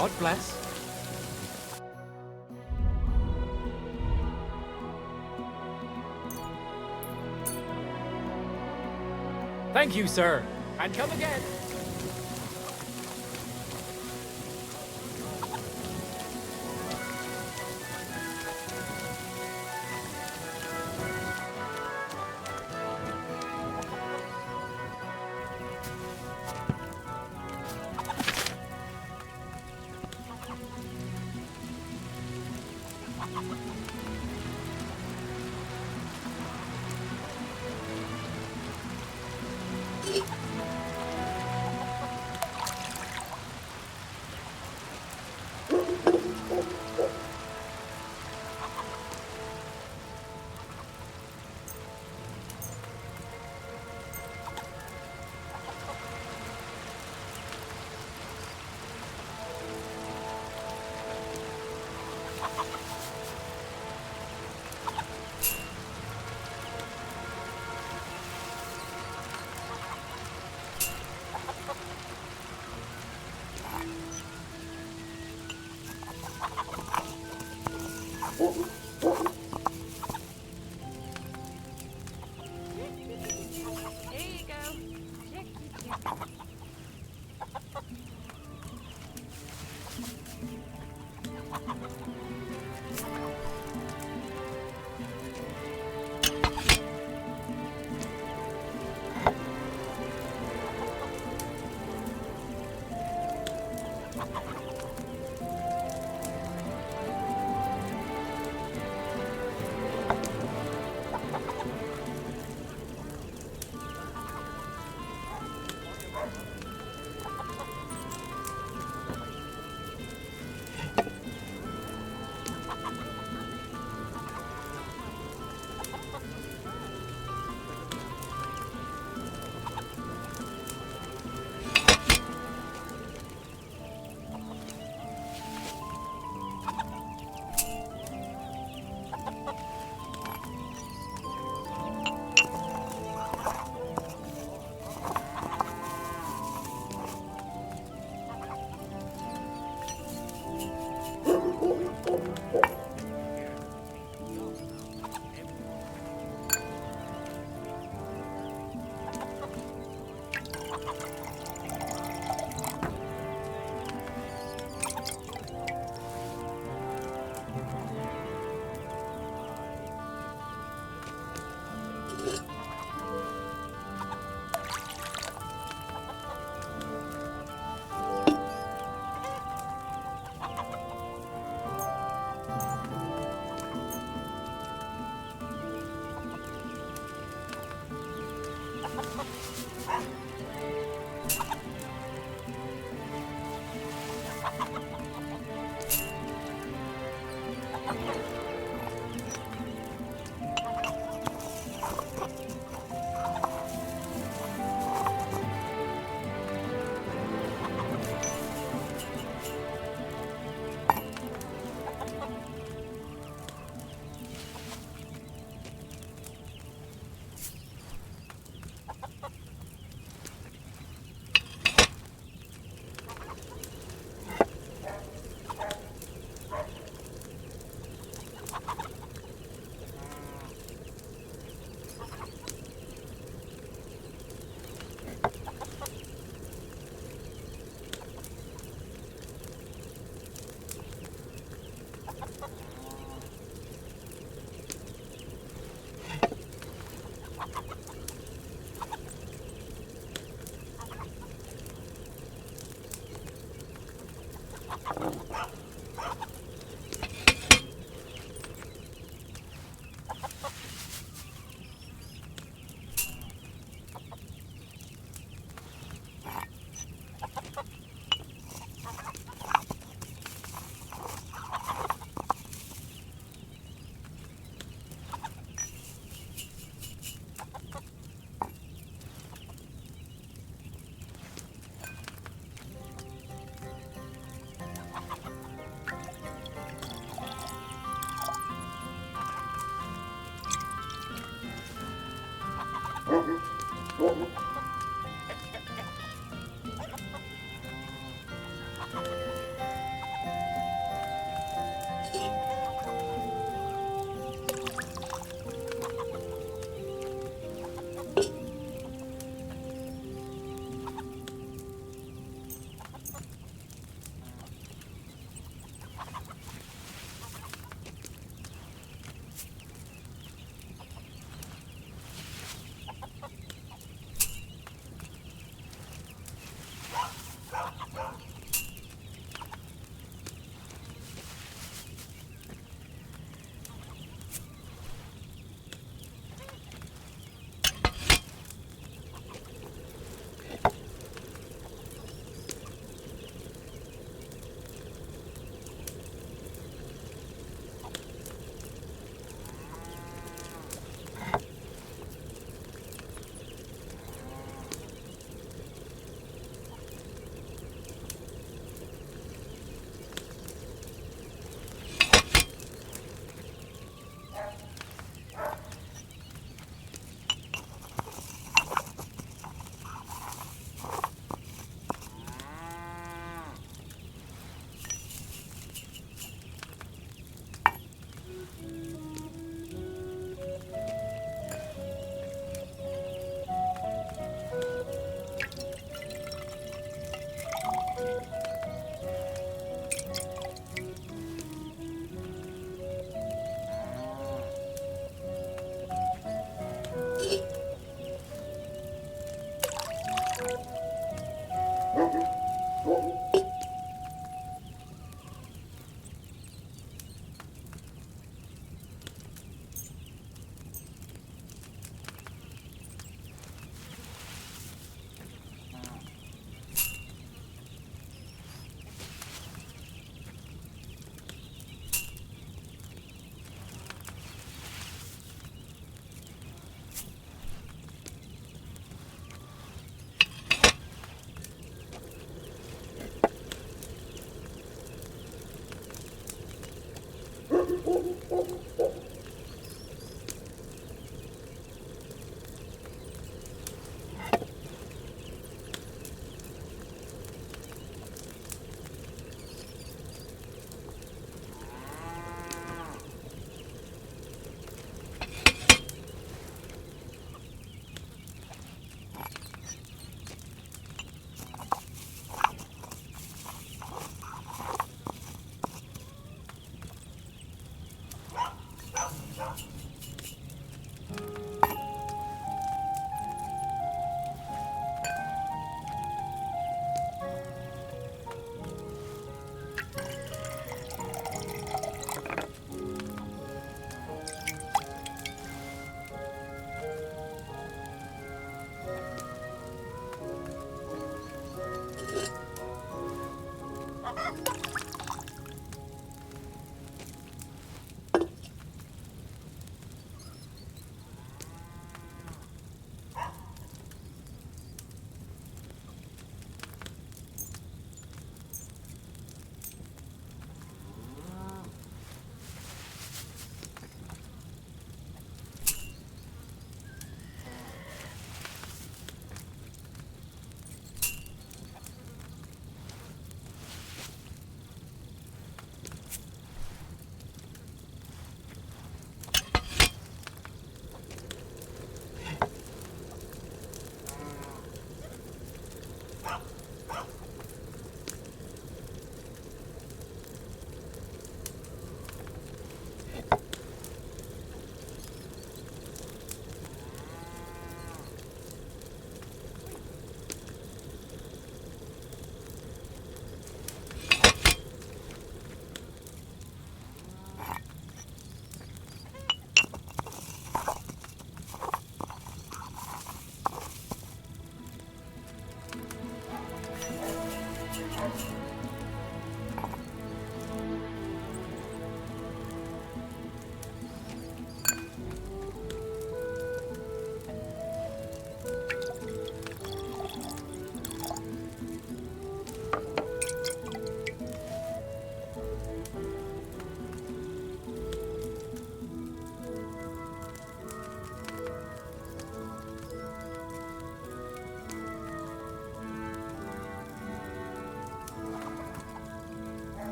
God bless. Thank you, sir. And come again.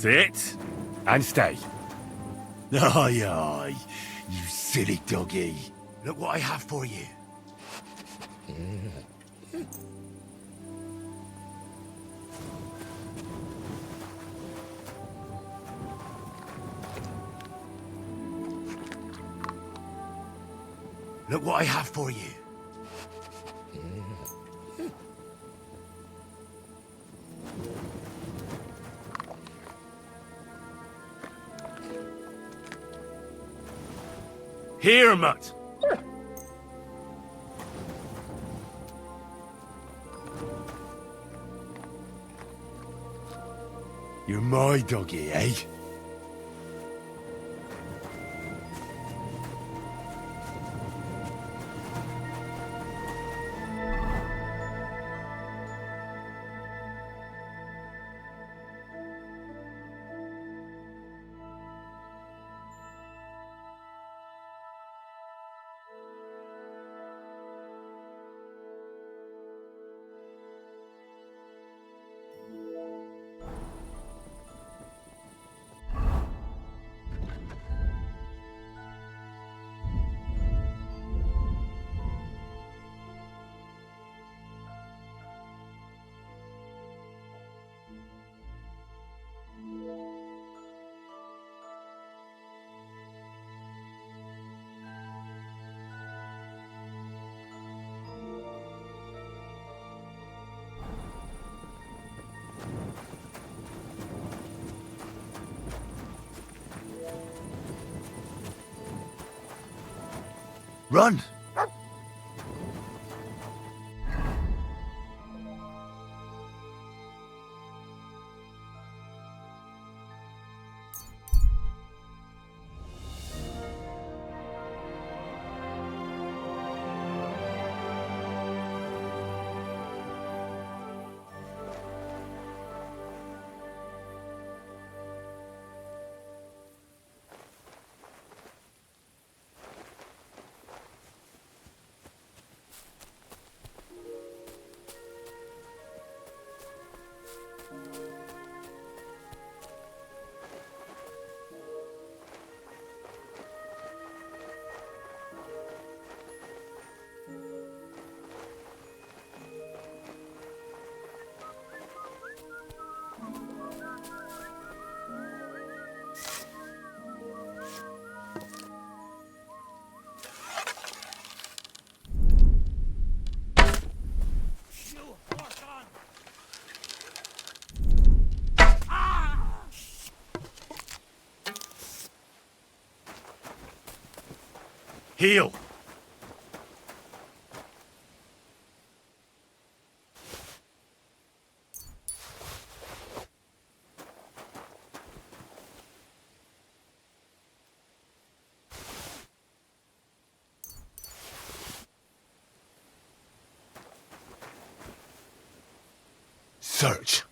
Sit and stay. Aye, aye, you silly doggy. Look what I have for you. Look what I have for you. Here, mutt. You're my doggy, eh? Run! Heal! Search.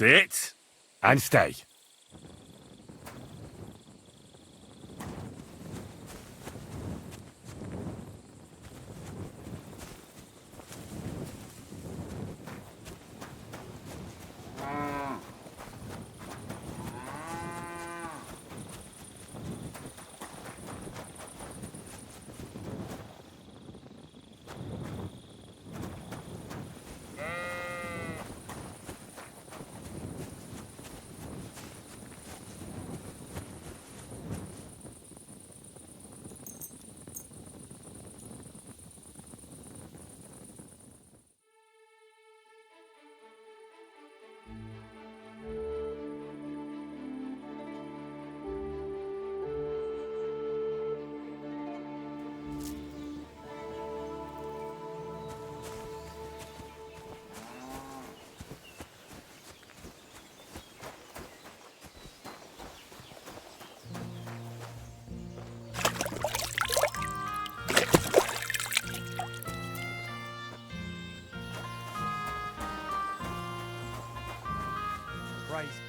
Sit and stay.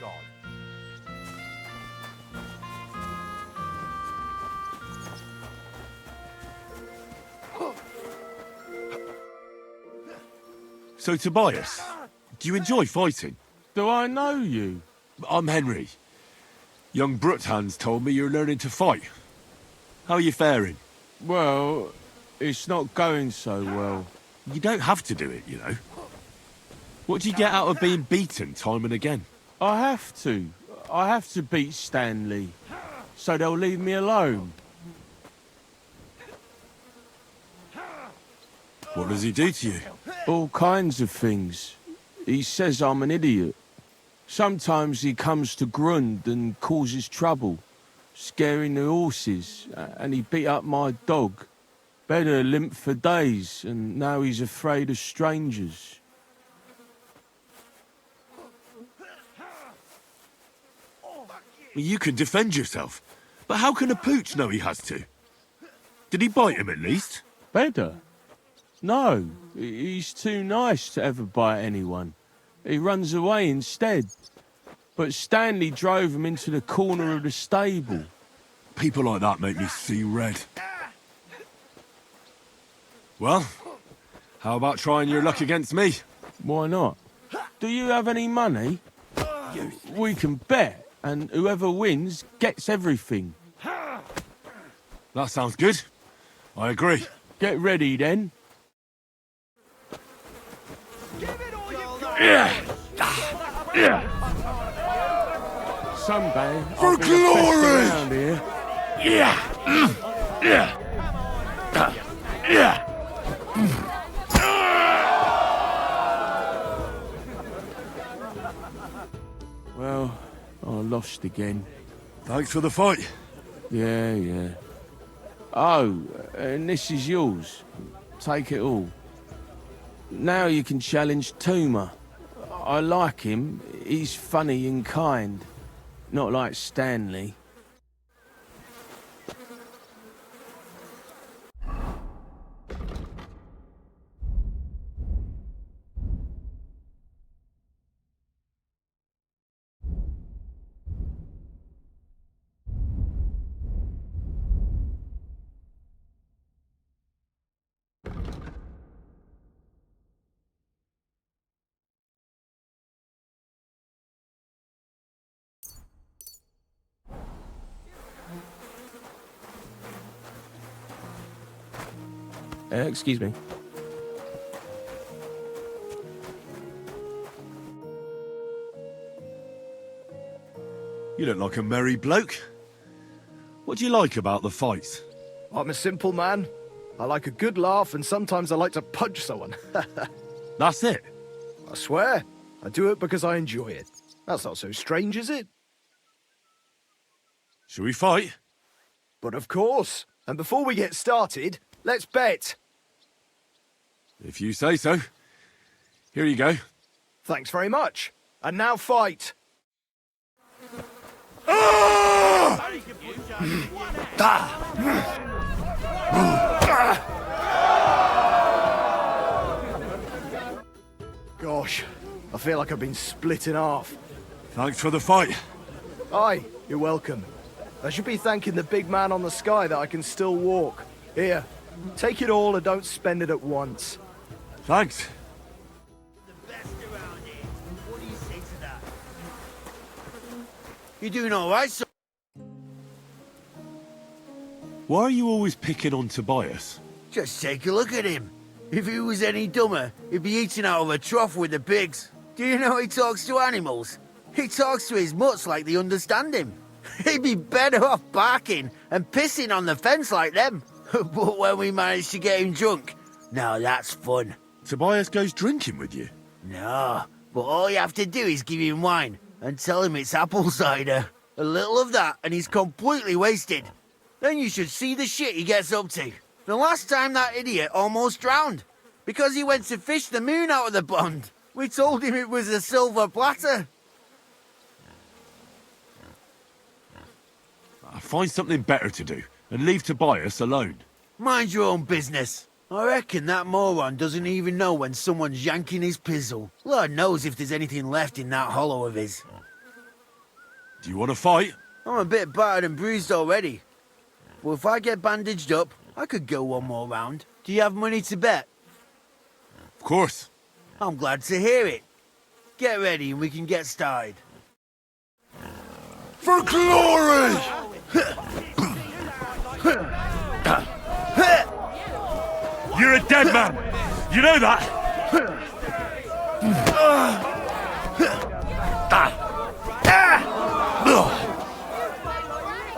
God. So, Tobias, do you enjoy fighting? Do I know you? I'm Henry. Young Bruthans told me you're learning to fight. How are you faring? Well, it's not going so well. You don't have to do it, you know. What do you get out of being beaten time and again? I have to. I have to beat Stanley. So they'll leave me alone. What does he do to you? All kinds of things. He says I'm an idiot. Sometimes he comes to Grund and causes trouble, scaring the horses, and he beat up my dog. Better limp for days, and now he's afraid of strangers. You can defend yourself, but how can a pooch know he has to? Did he bite him at least? Better? No, he's too nice to ever bite anyone. He runs away instead. But Stanley drove him into the corner of the stable. People like that make me see red. Well, how about trying your luck against me? Why not? Do you have any money? We can bet, and whoever wins gets everything. That sounds good. I agree. Get ready then. Someday For I'll be the best glory! around here. Well, I lost again. Thanks for the fight. Yeah. Oh, and this is yours. Take it all. Now you can challenge Tuma. I like him. He's funny and kind. Not like Stanley. Excuse me. You look like a merry bloke. What do you like about the fights? I'm a simple man. I like a good laugh, and sometimes I like to punch someone. That's it. I swear, I do it because I enjoy it. That's not so strange, is it? Shall we fight? But of course. And before we get started, let's bet. If you say so. Here you go. Thanks very much. And now fight. Gosh, I feel like I've been split in half. Thanks for the fight. Aye, you're welcome. I should be thanking the big man on the sky that I can still walk. Here, take it all and don't spend it at once. Thanks. You're doing all right, sir. Why are you always picking on Tobias? Just take a look at him. If he was any dumber, he'd be eating out of a trough with the pigs. Do you know he talks to animals? He talks to his mutts like they understand him. He'd be better off barking and pissing on the fence like them. But when we managed to get him drunk, now that's fun. Tobias goes drinking with you? No, but all you have to do is give him wine and tell him it's apple cider. A little of that and he's completely wasted. Then you should see the shit he gets up to. The last time that idiot almost drowned because he went to fish the moon out of the pond. We told him it was a silver platter. Find something better to do and leave Tobias alone. Mind your own business. I reckon that moron doesn't even know when someone's yanking his pizzle. Lord knows if there's anything left in that hollow of his. Do you want to fight? I'm a bit battered and bruised already. But if I get bandaged up, I could go one more round. Do you have money to bet? Of course. I'm glad to hear it. Get ready and we can get started. For glory! You're a dead man. You know that?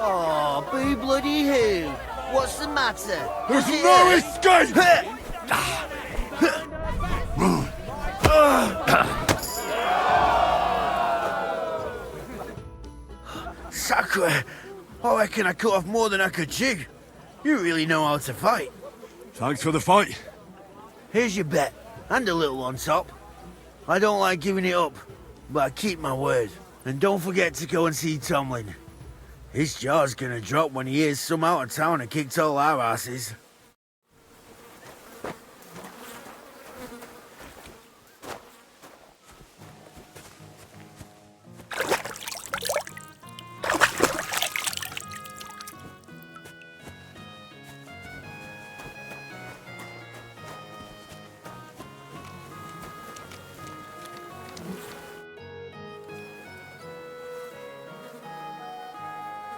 Oh, boo bloody who? What's the matter? There's Is it no hurt? escape! Sacre! I reckon I cut off more than I could chew. You really know how to fight. Thanks for the fight. Here's your bet, and a little on top. I don't like giving it up, but I keep my word. And don't forget to go and see Tomlin. His jaw's gonna drop when he hears some out of town and kicked all our asses.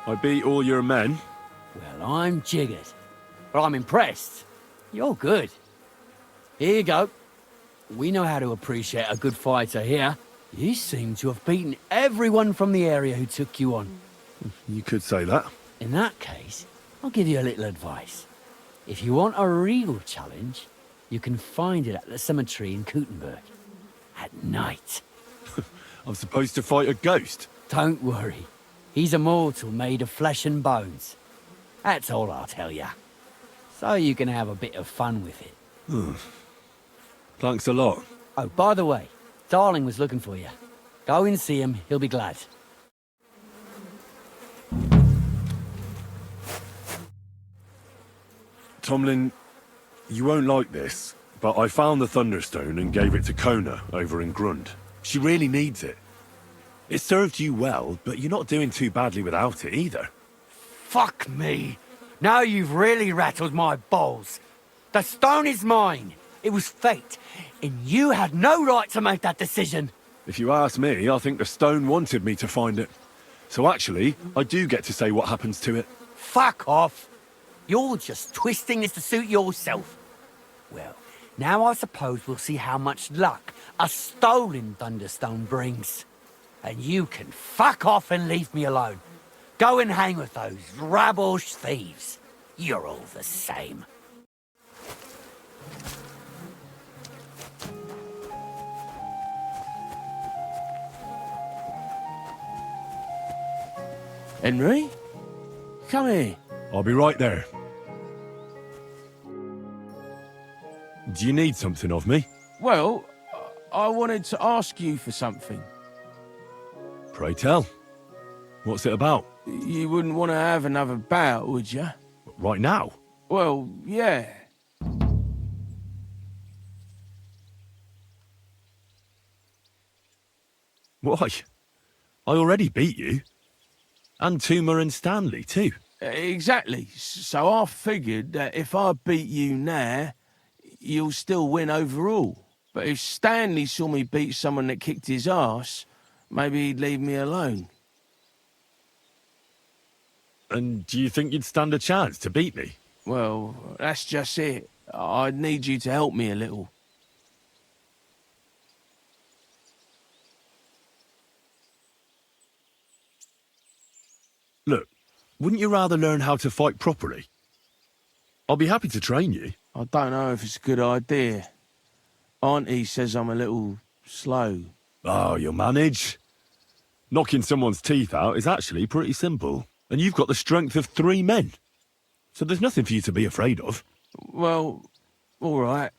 I beat all your men. Well, I'm jiggered. But I'm impressed. You're good. Here you go. We know how to appreciate a good fighter here. You seem to have beaten everyone from the area who took you on. You could say that. In that case, I'll give you a little advice. If you want a real challenge, you can find it at the cemetery in Kuttenberg. At night. I'm supposed to fight a ghost. Don't worry. He's a mortal made of flesh and bones. That's all I'll tell you. So you can have a bit of fun with it. Thanks a lot. Oh, by the way, Darling was looking for you. Go and see him, he'll be glad. Tomlin, you won't like this, but I found the Thunderstone and gave it to Kona over in Grund. She really needs it. It served you well, but you're not doing too badly without it either. Fuck me. Now you've really rattled my balls. The stone is mine. It was fate, and you had no right to make that decision. If you ask me, I think the stone wanted me to find it. So actually, I do get to say what happens to it. Fuck off. You're just twisting this to suit yourself. Well, now I suppose we'll see how much luck a stolen Thunderstone brings. And you can fuck off and leave me alone. Go and hang with those rabble thieves. You're all the same. Henry? Come here. I'll be right there. Do you need something of me? Well, I wanted to ask you for something. Pray tell. What's it about? You wouldn't want to have another bout, would you? Right now? Well, yeah. Why? I already beat you. And Tuma and Stanley, too. Exactly. So I figured that if I beat you now, you'll still win overall. But if Stanley saw me beat someone that kicked his ass, maybe he'd leave me alone. And do you think you'd stand a chance to beat me? Well, that's just it. I'd need you to help me a little. Look, wouldn't you rather learn how to fight properly? I'll be happy to train you. I don't know if it's a good idea. Auntie says I'm a little slow. Oh, you'll manage. Knocking someone's teeth out is actually pretty simple. And you've got the strength of 3 men. So there's nothing for you to be afraid of. Well, all right.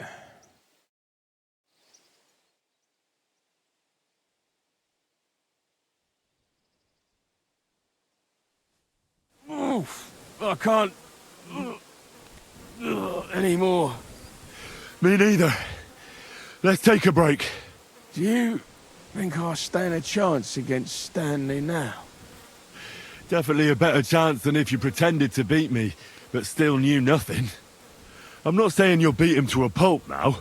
Oof, I can't anymore. Me neither. Let's take a break. Do you think I stand a chance against Stanley now? Definitely a better chance than if you pretended to beat me, but still knew nothing. I'm not saying you'll beat him to a pulp now,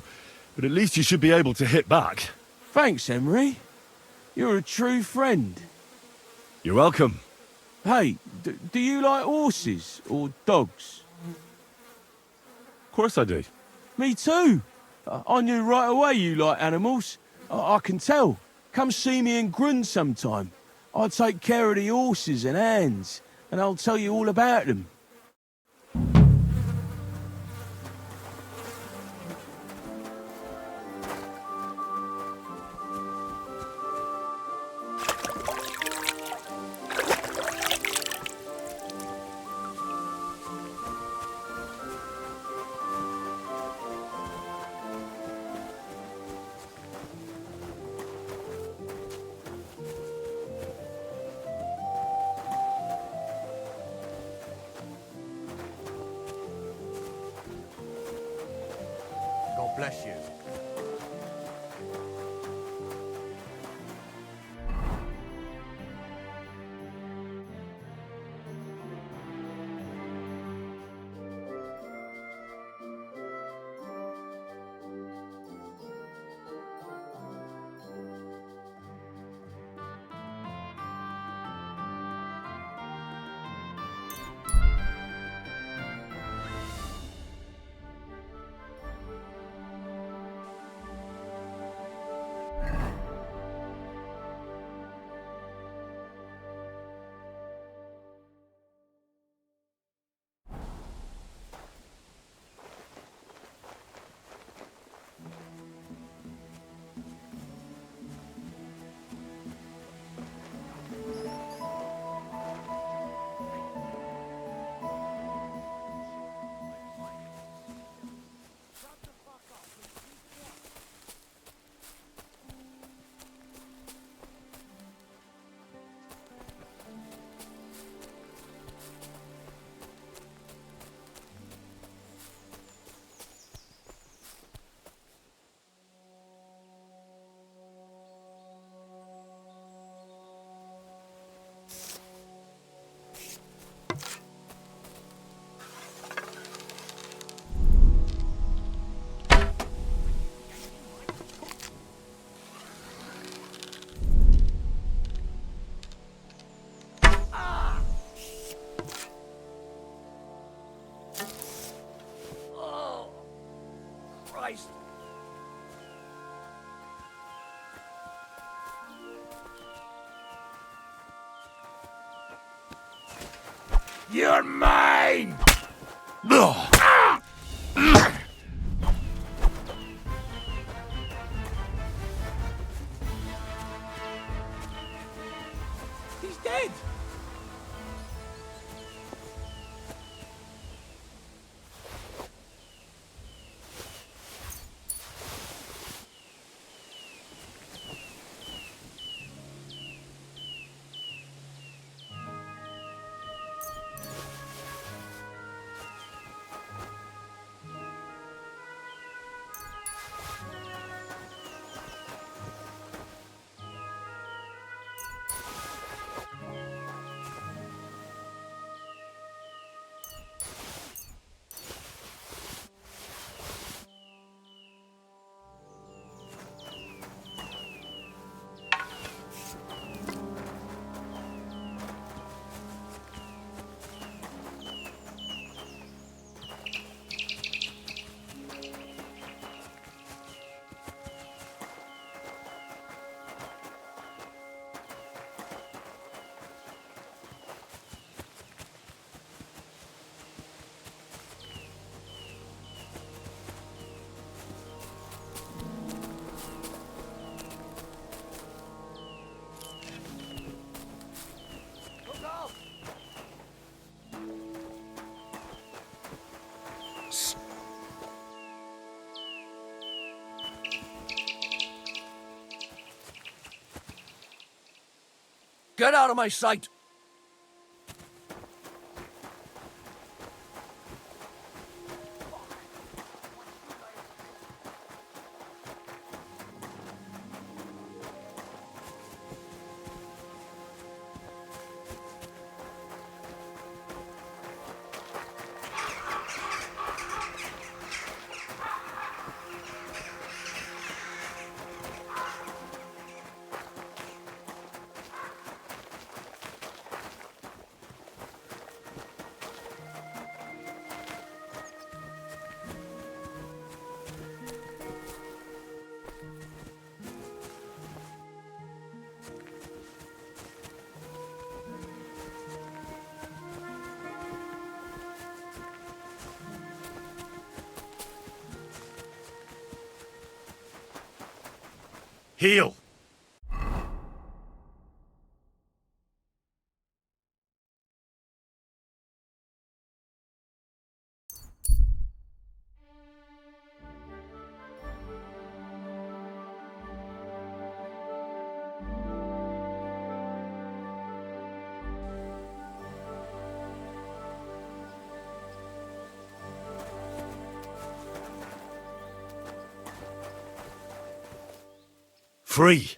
but at least you should be able to hit back. Thanks, Emery. You're a true friend. You're welcome. Hey, do you like horses or dogs? Of course I do. Me too. I knew right away you like animals. I can tell. Come see me in Grund sometime. I'll take care of the horses and hands, and I'll tell you all about them. God bless you. Christ. You're mine! He's dead. Get out of my sight. Heal. Free.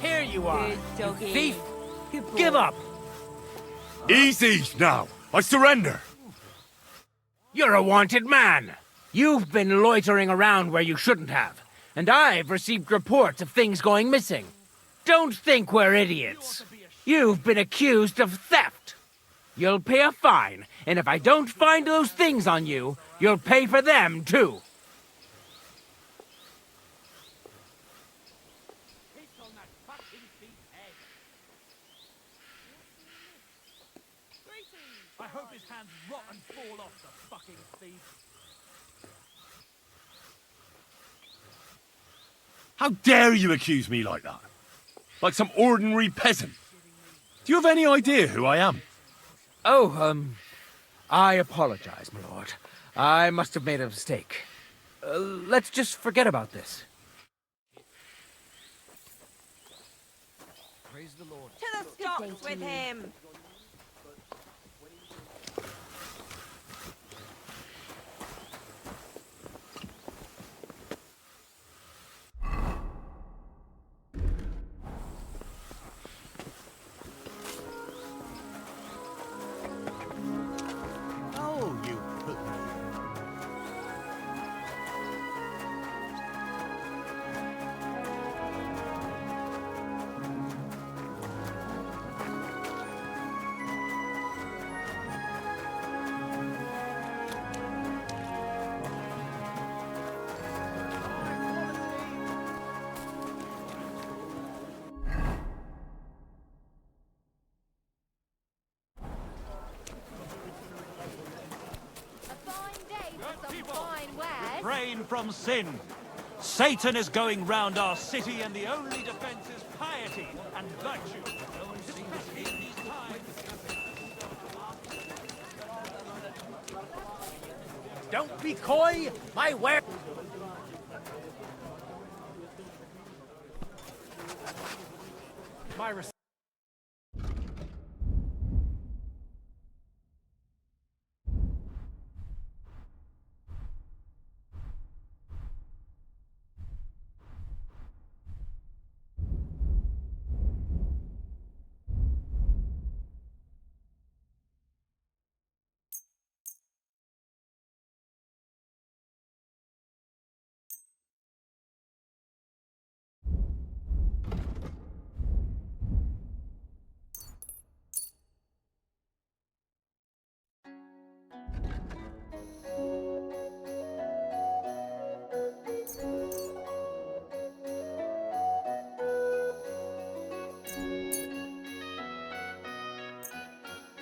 Here you are, Good you doggy. thief! Good boy. Give up! Easy now. I surrender. You're a wanted man! You've been loitering around where you shouldn't have, and I've received reports of things going missing. Don't think we're idiots. You've been accused of theft. You'll pay a fine, and if I don't find those things on you, you'll pay for them too. I hope his hands rot and fall off, the fucking thief. How dare you accuse me like that? Like some ordinary peasant. Do you have any idea who I am? Oh, I apologize, my lord. I must have made a mistake. Let's just forget about this. Praise the Lord. To the stocks with him. Oh, you hook. A fine day for some fine wares. Refrain from sin. Satan is going round our city, and the only defense is piety and virtue. Especially in these times. Don't be coy, my ware. My res-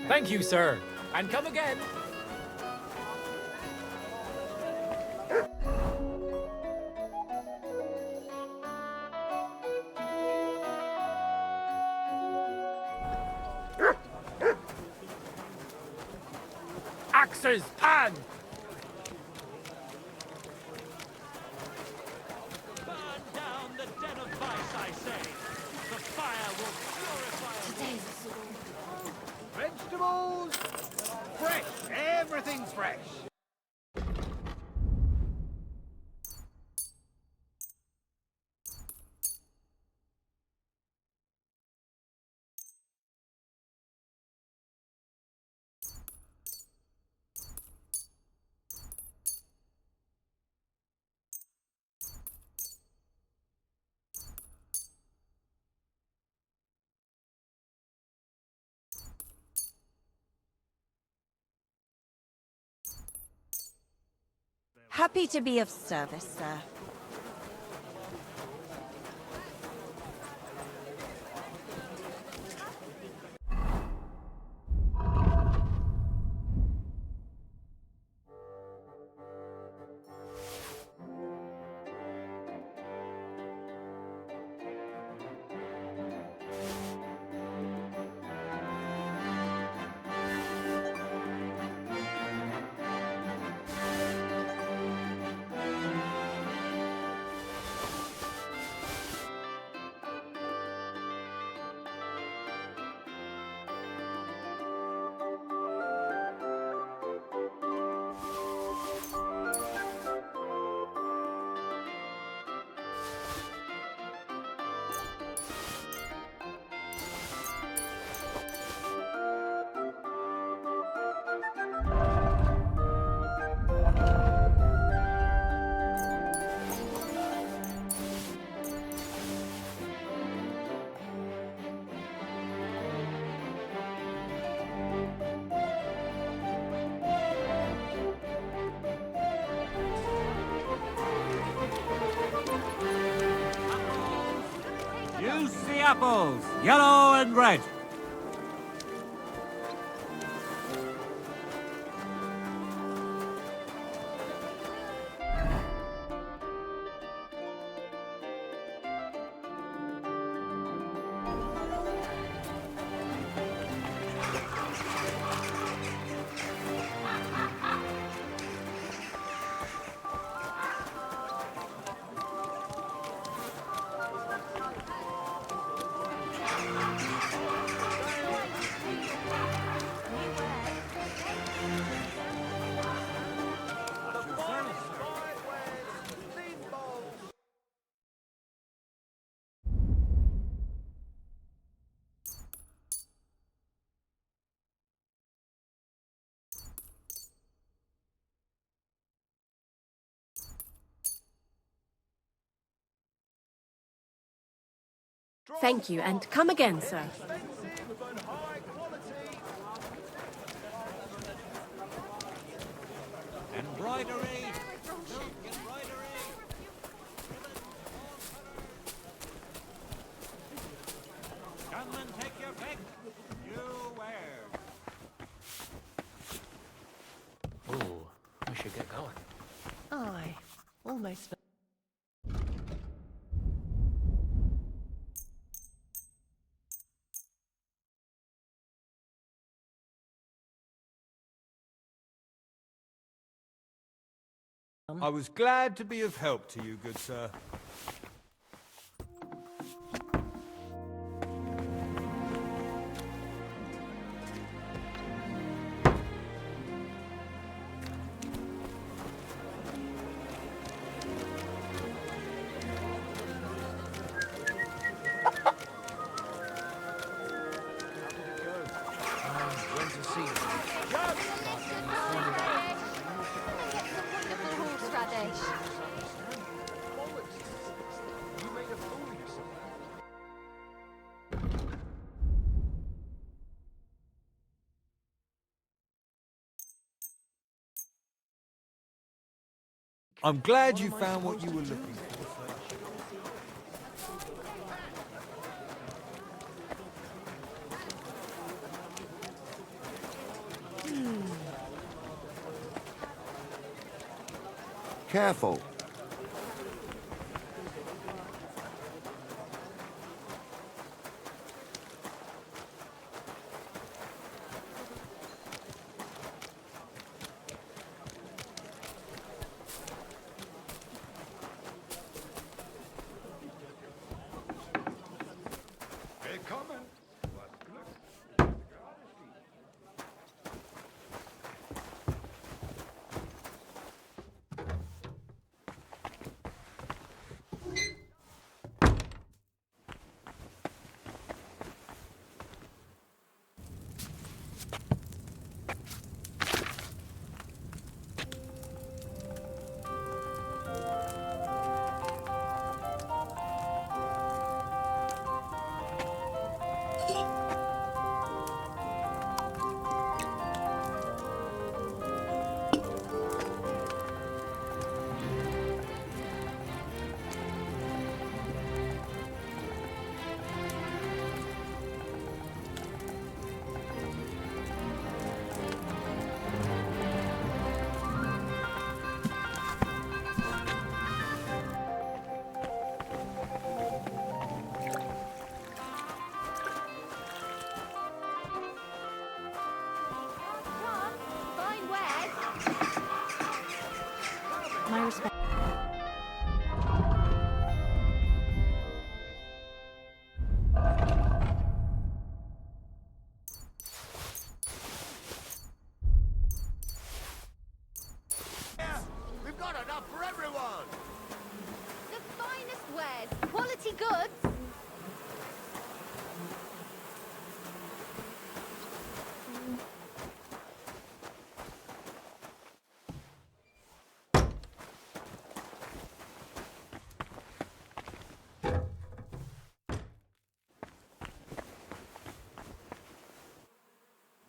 Thank you, sir. And come again. axes, pan! Burn down the den of vice, I say. The fire will purify us. Today's Vegetables! Fresh! Everything's fresh! Happy to be of service, sir. Use the apples, yellow and red. Thank you, and come again, sir. Embroidery, silk embroidery. Come and take your pick. New wares. Oh, we should get going. Aye, almost. I was glad to be of help to you, good sir. Horseradish. I'm glad you found what you were looking for, sir. Careful. Quality goods.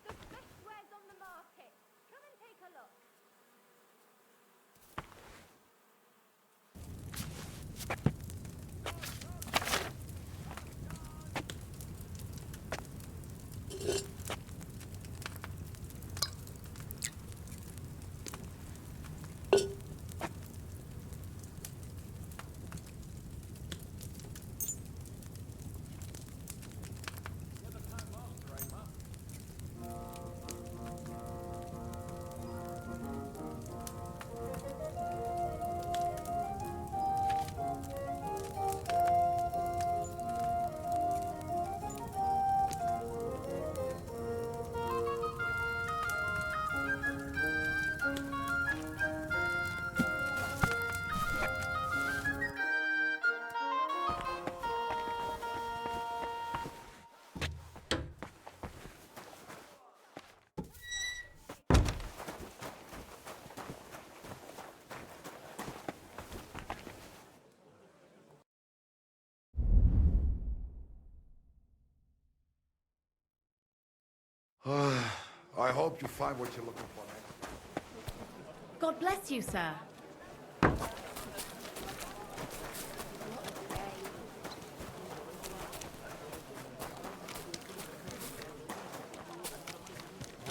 The best wares on the market. Come and take a look. I hope you find what you're looking for next. God bless you, sir. I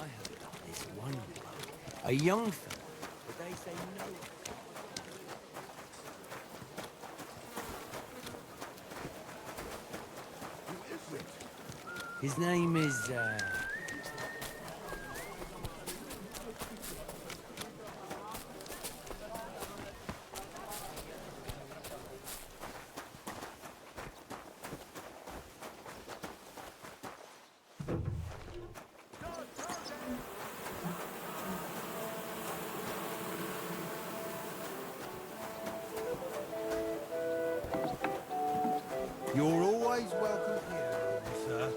heard about this one bloke, a young fella, but they say no. Who is it? His name is, You're always welcome here, sir.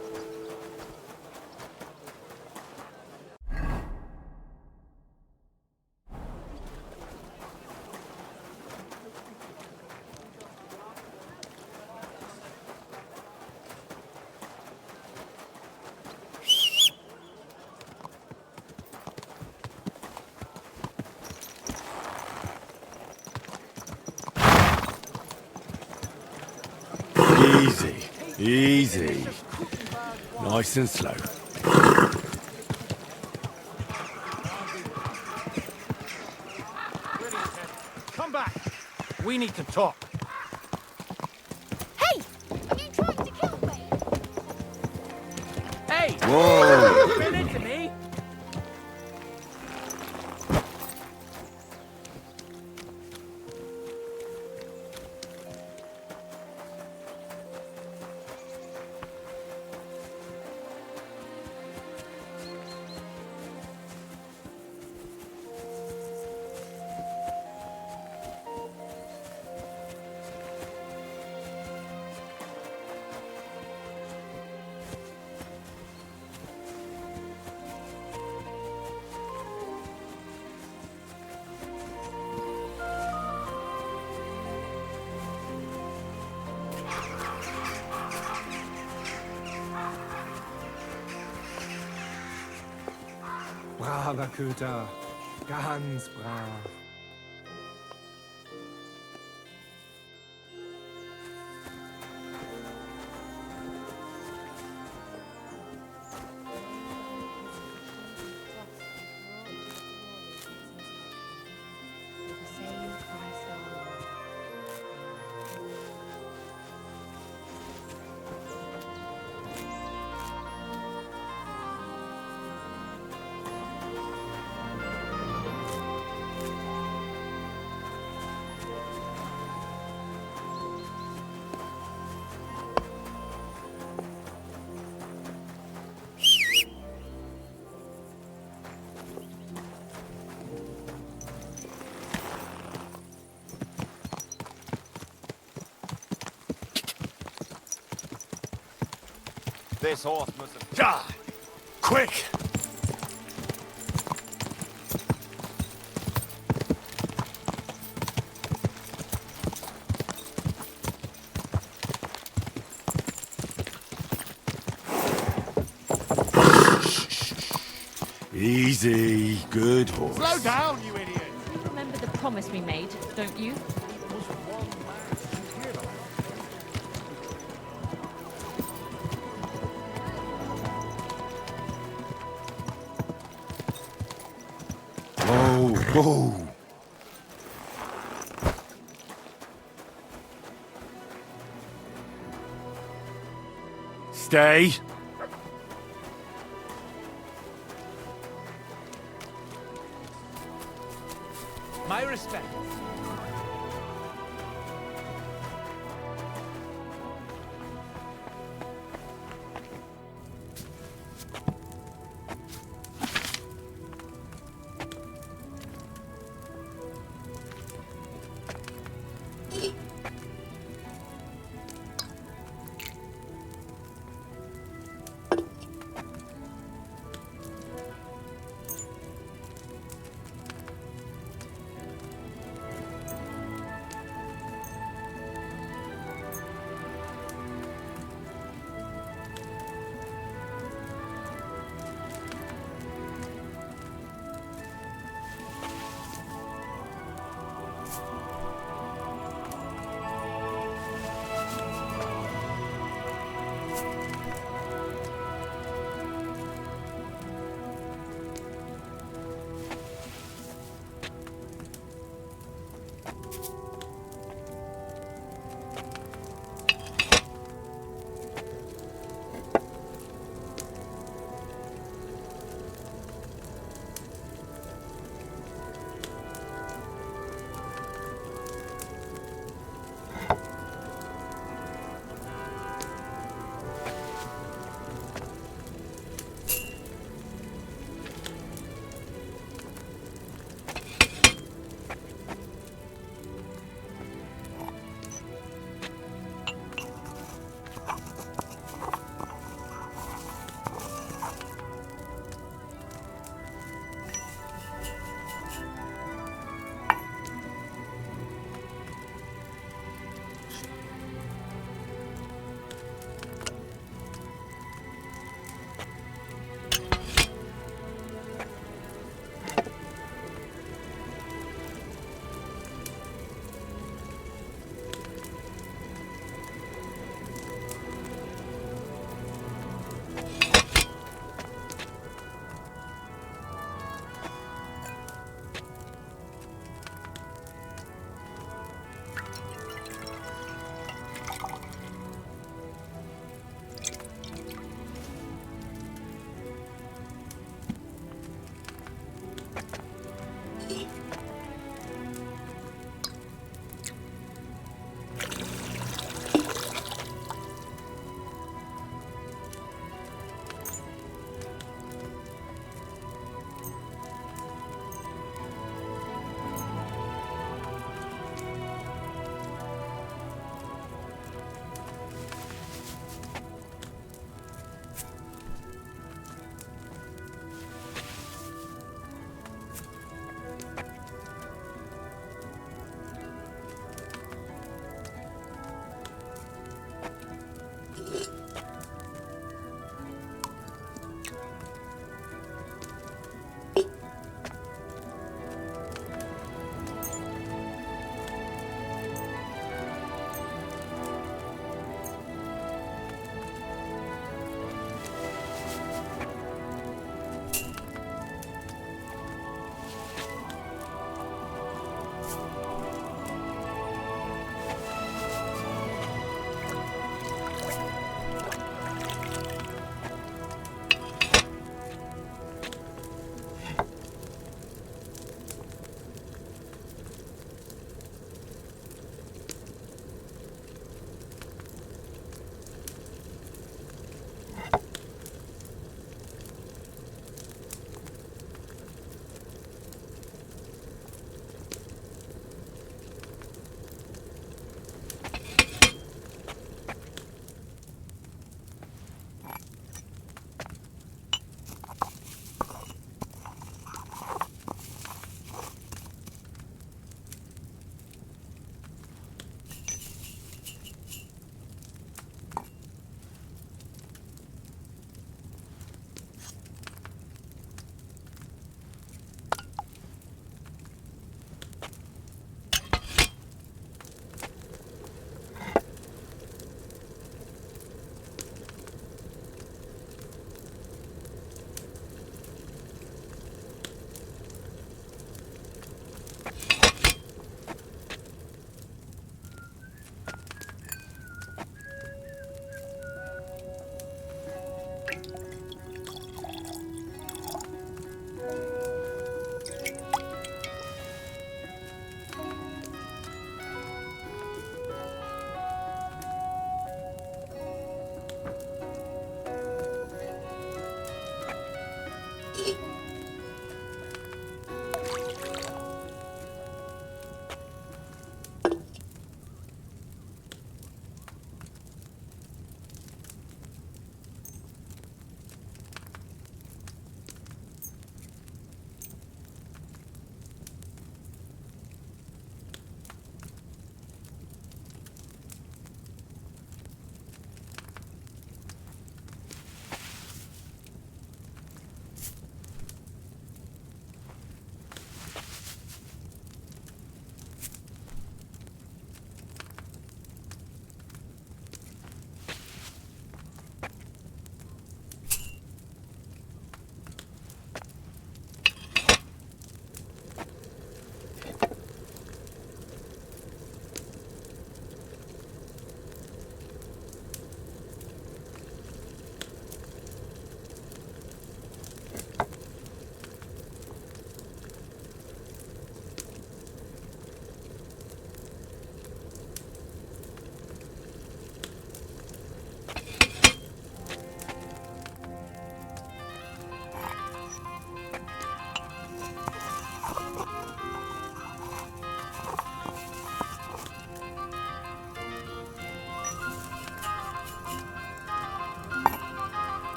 Easy, easy. Nice and slow. Come back. We need to talk. Hey! Are you trying to kill me? hey! Whoa! You been into me? Braver Köter. Ganz brav. This horse must have... Ah, quick! Easy, good horse. Slow down, you idiot! You remember the promise we made, don't you? Whoa, whoa. Stay. My respect.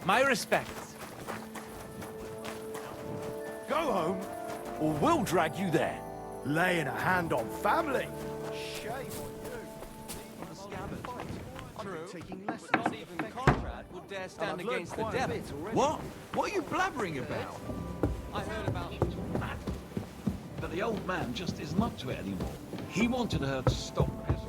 My respects. Go home, or we'll drag you there. Laying a hand on family. Shame on you. Taking lessons. Not even Conrad would dare stand against the devil. What? What are you blabbering about? I heard about But the old man just isn't up to it anymore. He wanted her to stop this.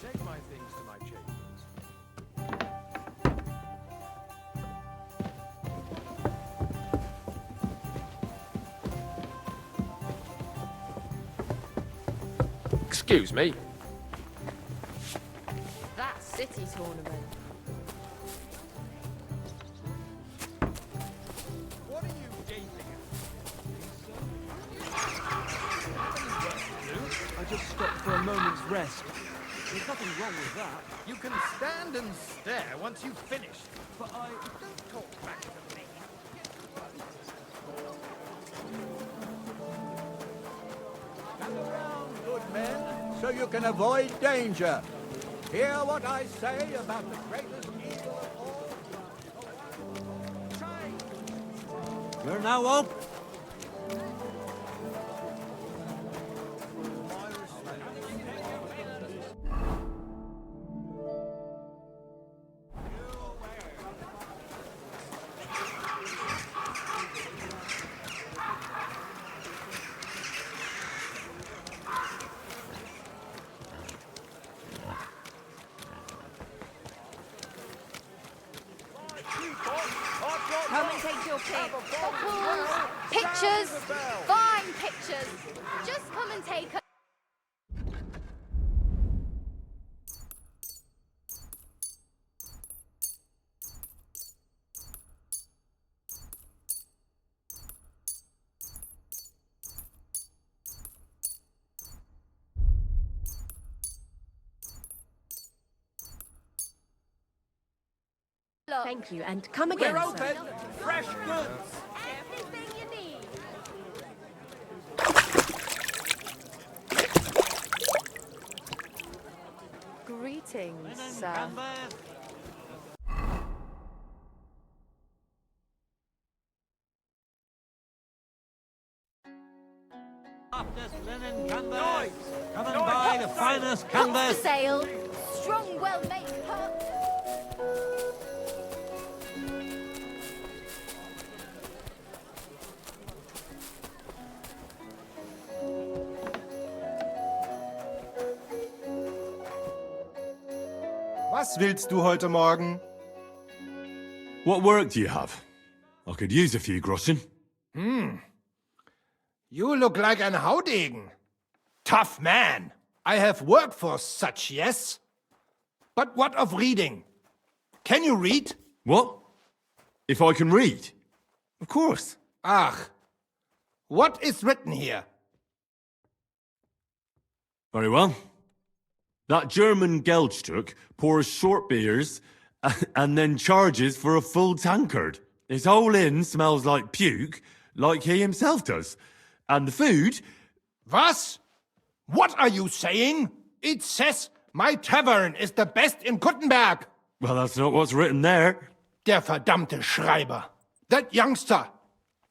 Take my things to my chambers. Excuse me. That city tournament. What are you gaping I just stopped for a moment's rest. There's nothing wrong with that. You can stand and stare once you've finished. But I... Don't talk back to me. Come around, good men, so you can avoid danger. Hear what I say about the greatest evil of all. We're now open. Come and take your pick. Pools, pictures, fine pictures. Just come and take a... Thank you, and come again, We're sir. open. Fresh goods. Everything you need. Greetings, sir. Linen canvas. Come and buy the finest What's for canvas. sale? Strong, well-made cup. Was willst du heute Morgen? What work do you have? I could use a few groschen. You look like an Haudegen. Tough man. I have work for such, yes? But what of reading? Can you read? What? If I can read? Of course. Ach. What is written here? Very well. That German Geldstück pours short beers and then charges for a full tankard. His whole inn smells like puke, like he himself does. And the food... Was? What are you saying? It says my tavern is the best in Kuttenberg. Well, that's not what's written there. Der verdammte Schreiber. That youngster.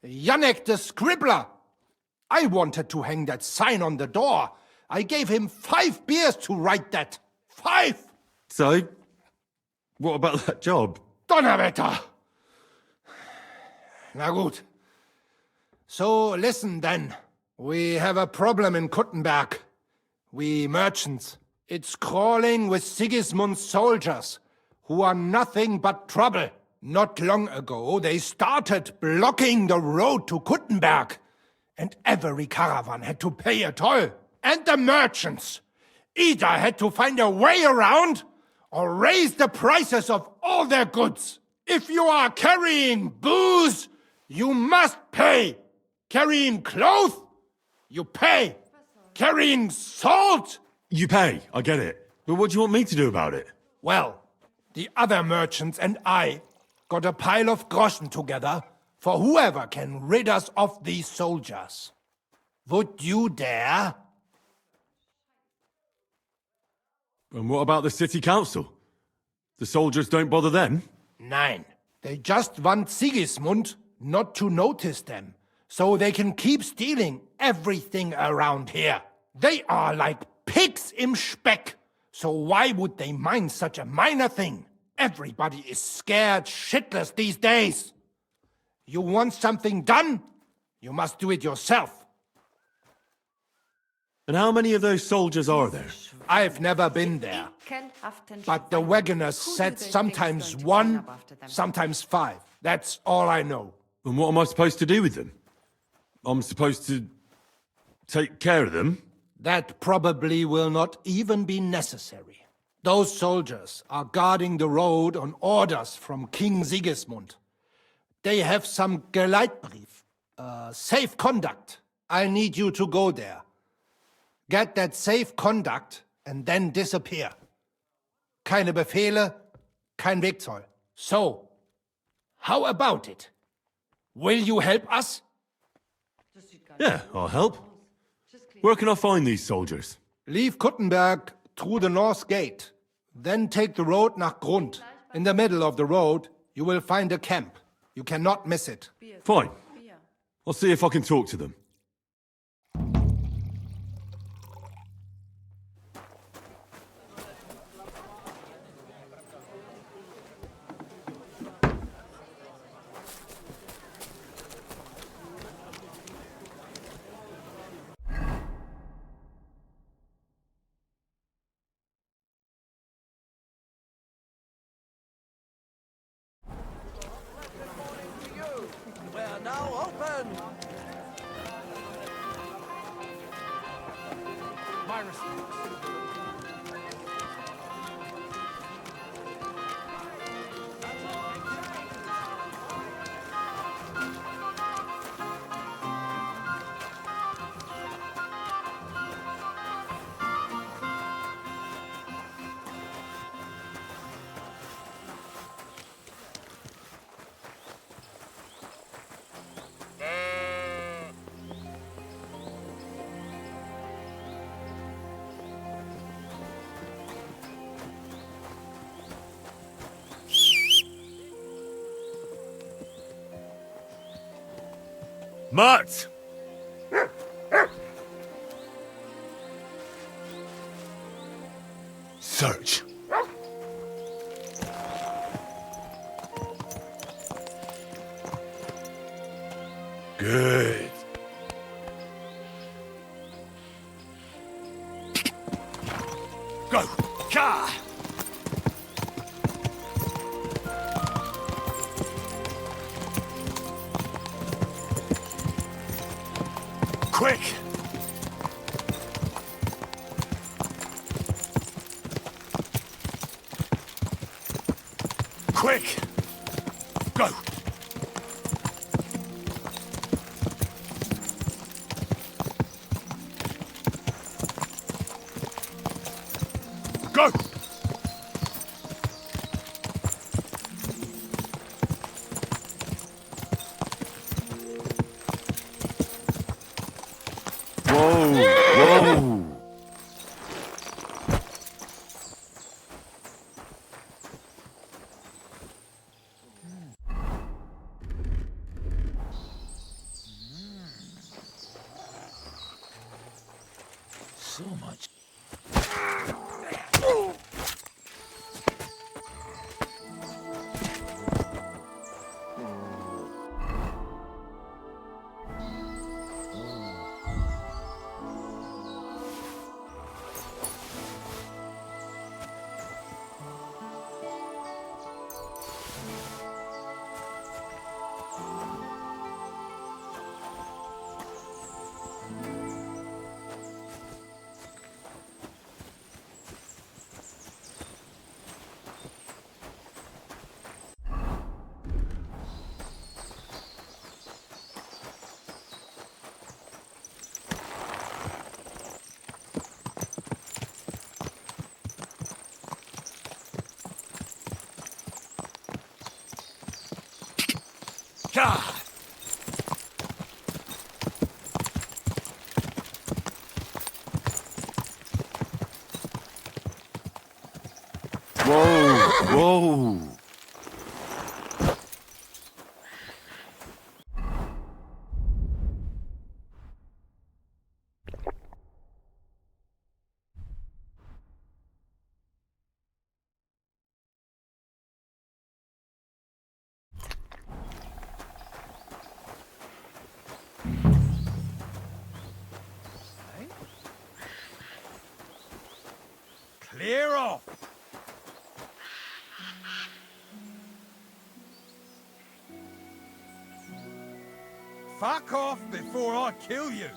Janek the scribbler. I wanted to hang that sign on the door. I gave him 5 beers to write that. 5! So, what about that job? Donnerwetter! Na gut. So listen then. We have a problem in Kuttenberg. We merchants. It's crawling with Sigismund's soldiers, who are nothing but trouble. Not long ago, they started blocking the road to Kuttenberg, and every caravan had to pay a toll. And the merchants either had to find a way around or raise the prices of all their goods. If you are carrying booze, you must pay. Carrying clothes, you pay. Carrying salt, You pay, I get it. But what do you want me to do about it? well, the other merchants and I got a pile of groschen together for whoever can rid us of these soldiers. Would you dare? And what about the city council? The soldiers don't bother them? Nein, they just want Sigismund not to notice them, so they can keep stealing everything around here. They are like pigs im Speck, so why would they mind such a minor thing? Everybody is scared shitless these days. You want something done? You must do it yourself. And how many of those soldiers are there? I've never been there, but the wagoners said sometimes 1, sometimes 5. That's all I know. And what am I supposed to do with them? I'm supposed to take care of them? That probably will not even be necessary. Those soldiers are guarding the road on orders from King Sigismund. They have some Geleitbrief, safe conduct. I need you to go there. Get that safe conduct and then disappear. Keine Befehle, kein Wegzoll. So, how about it? Will you help us? Yeah, I'll help. Where can I find these soldiers? Leave Kuttenberg through the north gate. Then take the road nach Grund. In the middle of the road, you will find a camp. You cannot miss it. Fine. I'll see if I can talk to them. We're now open. Mutt! Search. Good. Go! Ka! Quick! Quick! Go! Go! Whoa! Whoa! so much. God! Whoa, whoa. Clear off! Fuck off before I kill you!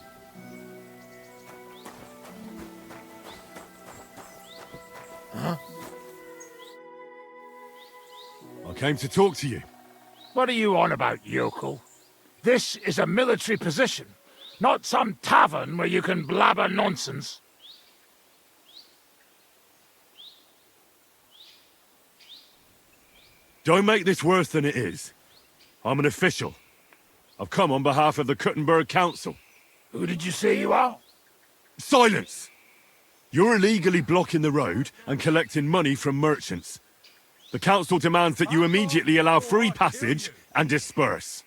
I came to talk to you. What are you on about, yokel? This is a military position, not some tavern where you can blabber nonsense. Don't make this worse than it is. I'm an official. I've come on behalf of the Kuttenberg Council. Who did you say you are? Silence! You're illegally blocking the road and collecting money from merchants. The council demands that you immediately allow free passage and disperse.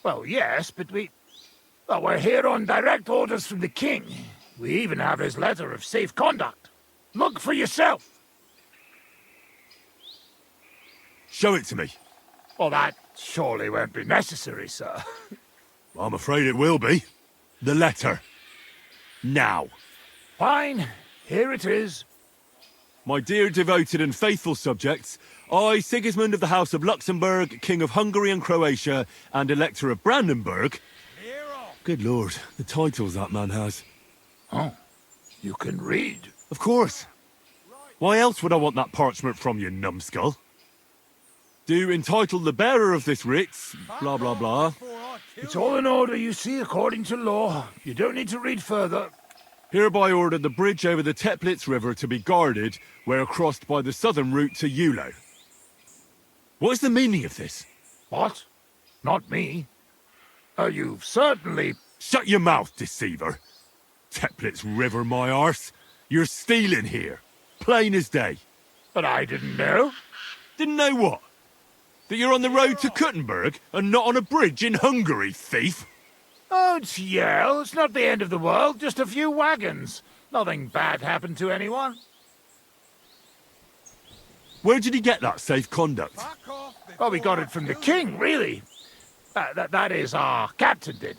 Well, yes, but we're here on direct orders from the king. We even have his letter of safe conduct. Look for yourself. Show it to me. Well, that surely won't be necessary, sir. I'm afraid it will be. The letter. Now. Fine. Here it is. My dear devoted and faithful subjects, I, Sigismund of the House of Luxembourg, King of Hungary and Croatia, and Elector of Brandenburg... Good lord, the titles that man has. Oh, you can read? Of course. Why else would I want that parchment from you, numbskull? Do entitle the bearer of this writ, blah blah blah. It's all in order, you see, according to law. You don't need to read further. Hereby order the bridge over the Teplitz River to be guarded where crossed by the southern route to Yulo. What is the meaning of this? What? Not me. You've certainly... Shut your mouth, deceiver. Teplitz River, my arse. You're stealing here. Plain as day. But I didn't know. Didn't know what? That you're on the road to Kuttenberg and not on a bridge in Hungary, thief? Don't yell. It's not the end of the world. Just a few wagons. Nothing bad happened to anyone. Where did he get that safe conduct? Well, we got it from the king, really. That is, our captain did.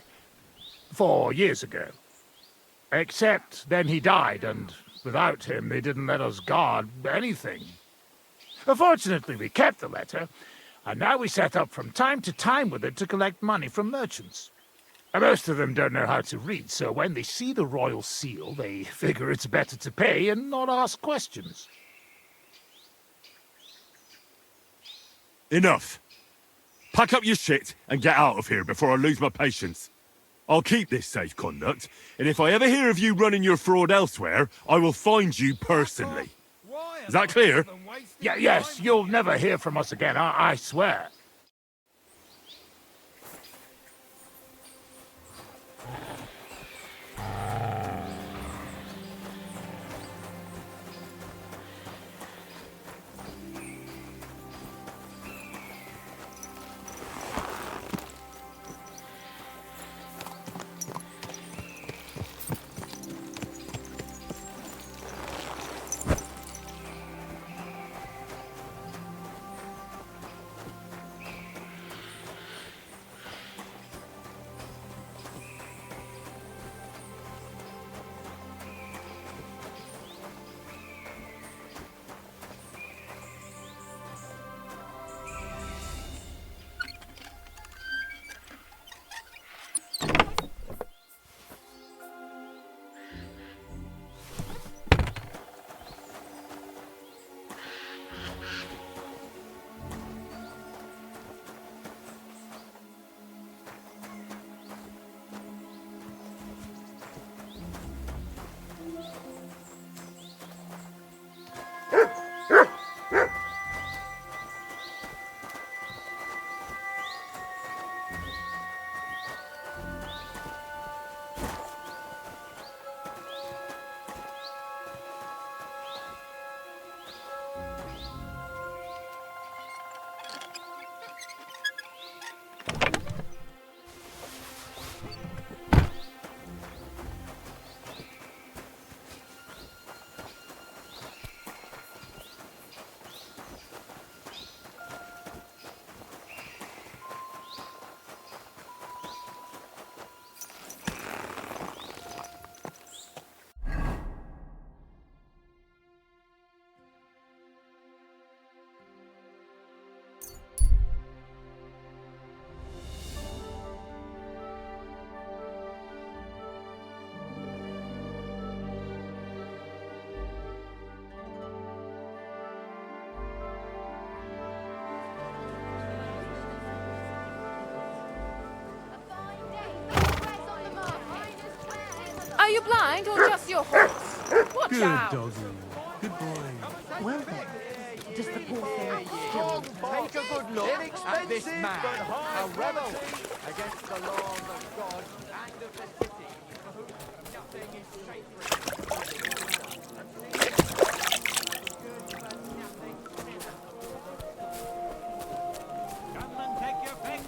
4 years ago. Except then he died, and without him they didn't let us guard anything. Fortunately, we kept the letter, and now we set up from time to time with it to collect money from merchants. Most of them don't know how to read, so when they see the royal seal, they figure it's better to pay and not ask questions. Enough. Pack up your shit and get out of here before I lose my patience. I'll keep this safe conduct, and if I ever hear of you running your fraud elsewhere, I will find you personally. Is that clear? Yes, you'll never hear from us again, I swear. blind or just your horse? Watch Good out. doggy. Good boy. Well then, does the poor thing still... Take a good look at this man, a rebel against the laws of God and of the city, for whom nothing is sacred. Come and take your pick.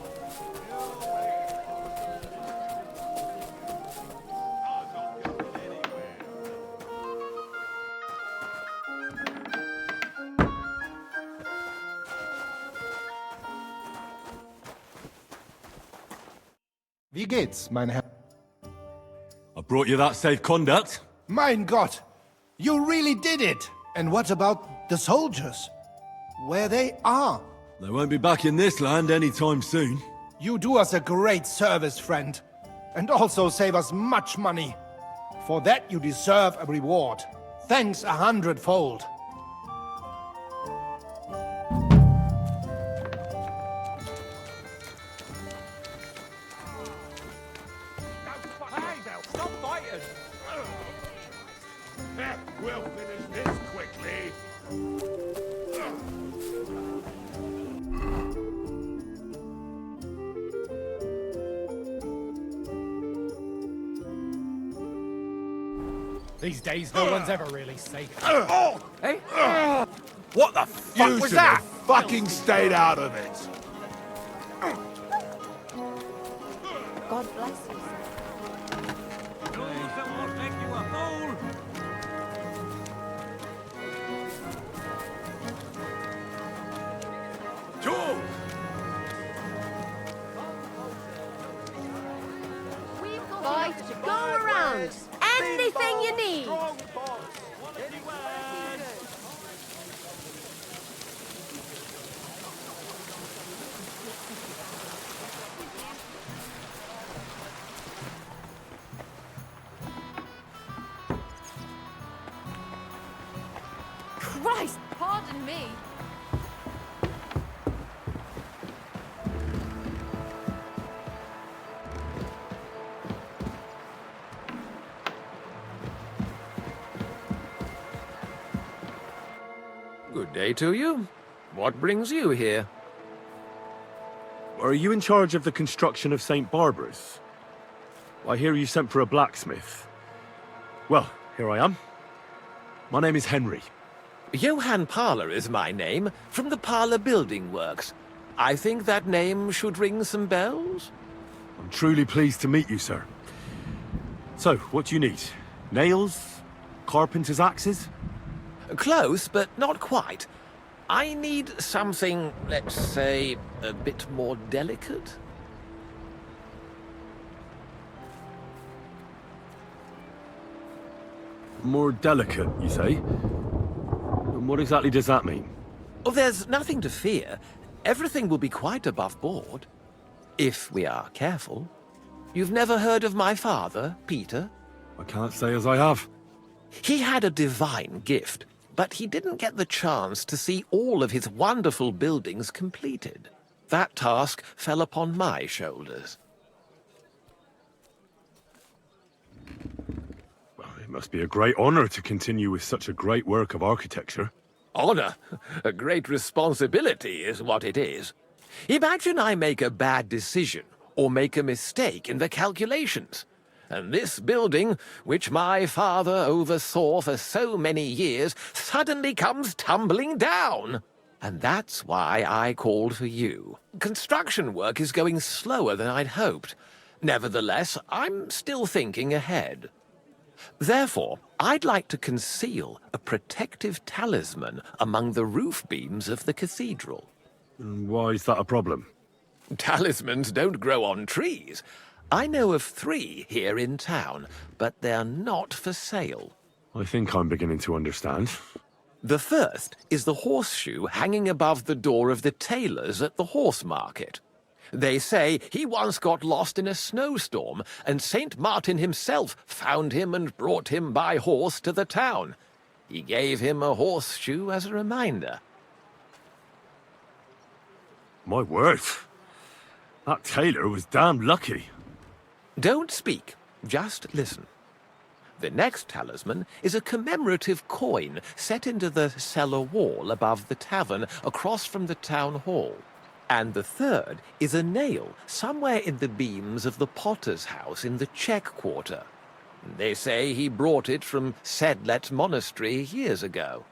Wie geht's, mein Herr? I brought you that safe conduct. Mein Gott! You really did it! And what about the soldiers? Where they are? They won't be back in this land anytime soon. You do us a great service, friend. And also save us much money. For that you deserve a reward. Thanks 100-fold. Hey, now, stop fighting! We'll finish this quickly. These days, no one's ever really safe. Hey? What the fuck You was should that? have fucking stayed out of it. God bless you, sir. Those that will make you a fool. Fight, go around. Anything you need. Christ, pardon me. Good day to you. What brings you here? Are you in charge of the construction of St. Barbara's? I hear you sent for a blacksmith. Well, here I am. My name is Henry. Johann Parler is my name, from the Parler Building Works. I think that name should ring some bells? I'm truly pleased to meet you, sir. So, what do you need? Nails? Carpenter's axes? Close, but not quite. I need something, let's say, a bit more delicate. More delicate, you say? And what exactly does that mean? Oh, there's nothing to fear. Everything will be quite above board. If we are careful. You've never heard of my father, Peter? I can't say as I have. He had a divine gift, but he didn't get the chance to see all of his wonderful buildings completed. That task fell upon my shoulders. Well, it must be a great honor to continue with such a great work of architecture. Honor? A great responsibility is what it is. Imagine I make a bad decision or make a mistake in the calculations. And this building, which my father oversaw for so many years, suddenly comes tumbling down. And that's why I called for you. Construction work is going slower than I'd hoped. Nevertheless, I'm still thinking ahead. Therefore, I'd like to conceal a protective talisman among the roof beams of the cathedral. And why is that a problem? Talismans don't grow on trees. I know of 3 here in town, but they're not for sale. I think I'm beginning to understand. The first is the horseshoe hanging above the door of the tailor's at the horse market. They say he once got lost in a snowstorm, and St. Martin himself found him and brought him by horse to the town. He gave him a horseshoe as a reminder. My word. That tailor was damn lucky. Don't speak, just listen. The next talisman is a commemorative coin set into the cellar wall above the tavern across from the town hall. And the third is a nail somewhere in the beams of the potter's house in the Czech quarter. They say he brought it from Sedlet Monastery years ago.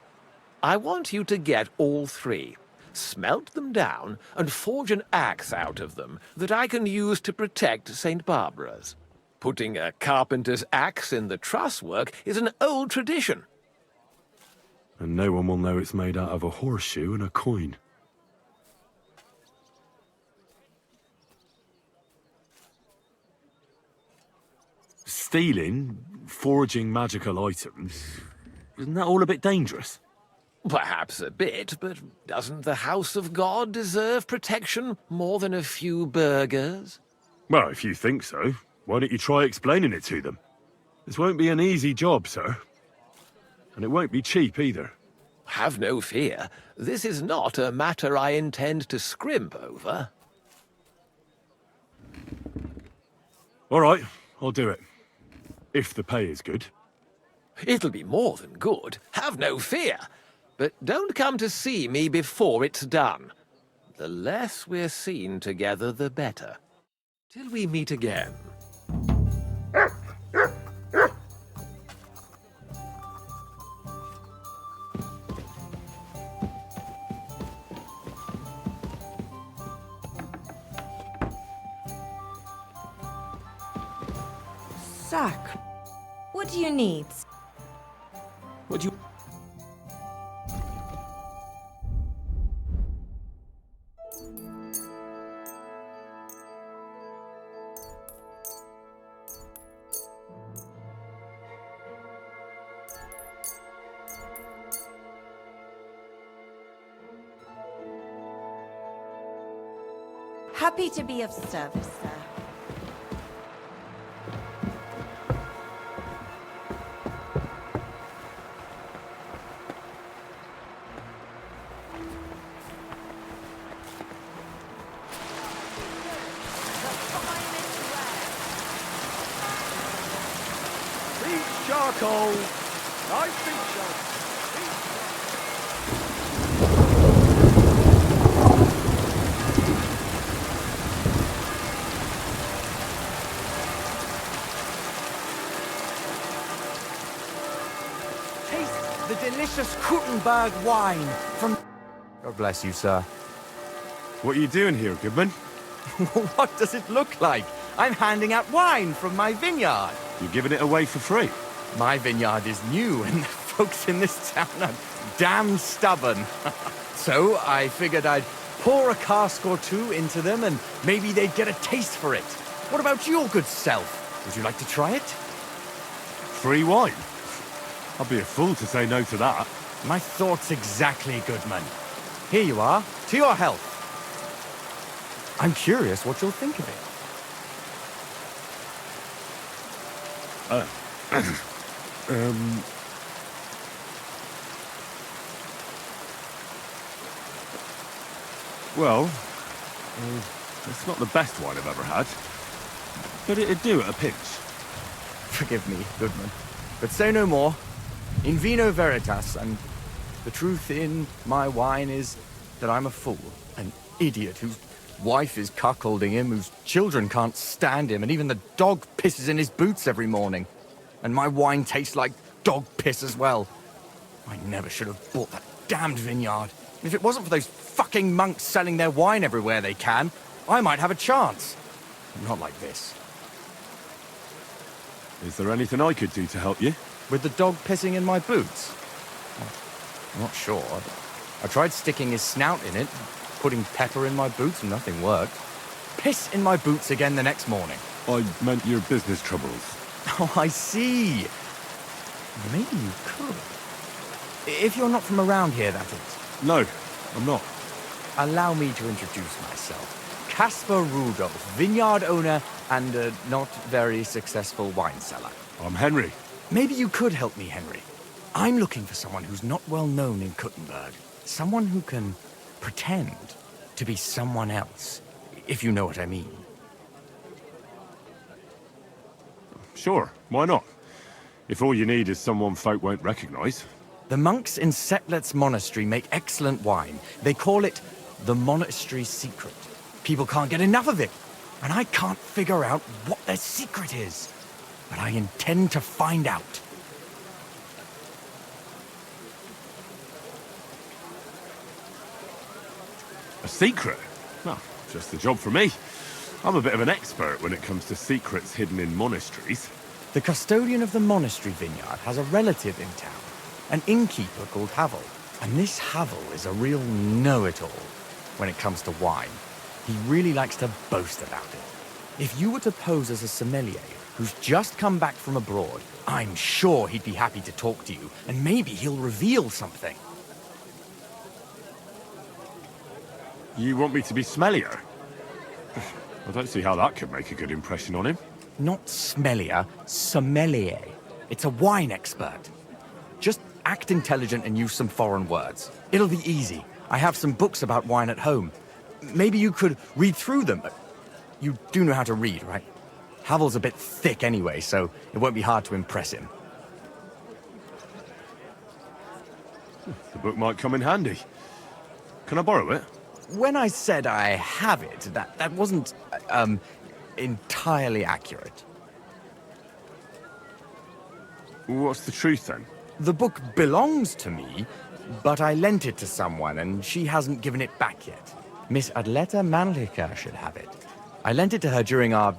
I want you to get all three, smelt them down, and forge an axe out of them that I can use to protect St. Barbara's. Putting a carpenter's axe in the truss work is an old tradition. And no one will know it's made out of a horseshoe and a coin. Stealing, forging magical items, isn't that all a bit dangerous? Perhaps a bit, but doesn't the House of God deserve protection more than a few burghers? Well, if you think so, why don't you try explaining it to them? This won't be an easy job, sir. And it won't be cheap either. Have no fear. This is not a matter I intend to scrimp over. All right, I'll do it. If the pay is good. It'll be more than good. Have no fear. But don't come to see me before it's done. The less we're seen together, the better. Till we meet again. Zach, what do you need? What do you... Happy to be of service, sir. Charcoal. Nice big charcoal. Taste the delicious Krutenberg wine from... God bless you, sir. What are you doing here, Goodman? What does it look like? I'm handing out wine from my vineyard. You're giving it away for free? My vineyard is new, and the folks in this town are damn stubborn. So I figured I'd pour a cask or two into them, and maybe they'd get a taste for it. What about your good self? Would you like to try it? Free wine? I'd be a fool to say no to that. My thoughts exactly, Goodman. Here you are. To your health. I'm curious what you'll think of it. Well, it's not the best wine I've ever had, but it'd do at a pinch. Forgive me, Goodman, but say no more. In vino veritas, and the truth in my wine is that I'm a fool, an idiot whose wife is cuckolding him, whose children can't stand him, and even the dog pisses in his boots every morning. And my wine tastes like dog piss as well. I never should have bought that damned vineyard. If it wasn't for those fucking monks selling their wine everywhere they can, I might have a chance. Not like this. Is there anything I could do to help you? With the dog pissing in my boots? I'm not sure. I tried sticking his snout in it, putting pepper in my boots, and nothing worked. Piss in my boots again the next morning. I meant your business troubles. Oh, I see. Maybe you could. If you're not from around here, that is. No, I'm not. Allow me to introduce myself. Caspar Rudolph, vineyard owner and a not very successful wine seller. I'm Henry. Maybe you could help me, Henry. I'm looking for someone who's not well known in Kuttenberg. Someone who can pretend to be someone else, if you know what I mean. Sure, why not? If all you need is someone folk won't recognize. The monks in Setlet's monastery make excellent wine. They call it the monastery secret. People can't get enough of it, and I can't figure out what their secret is. But I intend to find out. A secret? Well, just the job for me. I'm a bit of an expert when it comes to secrets hidden in monasteries. The custodian of the monastery vineyard has a relative in town, an innkeeper called Havel. And this Havel is a real know-it-all when it comes to wine. He really likes to boast about it. If you were to pose as a sommelier who's just come back from abroad, I'm sure he'd be happy to talk to you, and maybe he'll reveal something. You want me to be smellier? I don't see how that could make a good impression on him. Not smellier, sommelier. It's a wine expert. Just act intelligent and use some foreign words. It'll be easy. I have some books about wine at home. Maybe you could read through them. You do know how to read, right? Havel's a bit thick anyway, so it won't be hard to impress him. The book might come in handy. Can I borrow it? When I said I have it, that wasn't, entirely accurate. What's the truth, then? The book belongs to me, but I lent it to someone, and she hasn't given it back yet. Miss Adleta Manlica should have it. I lent it to her during our,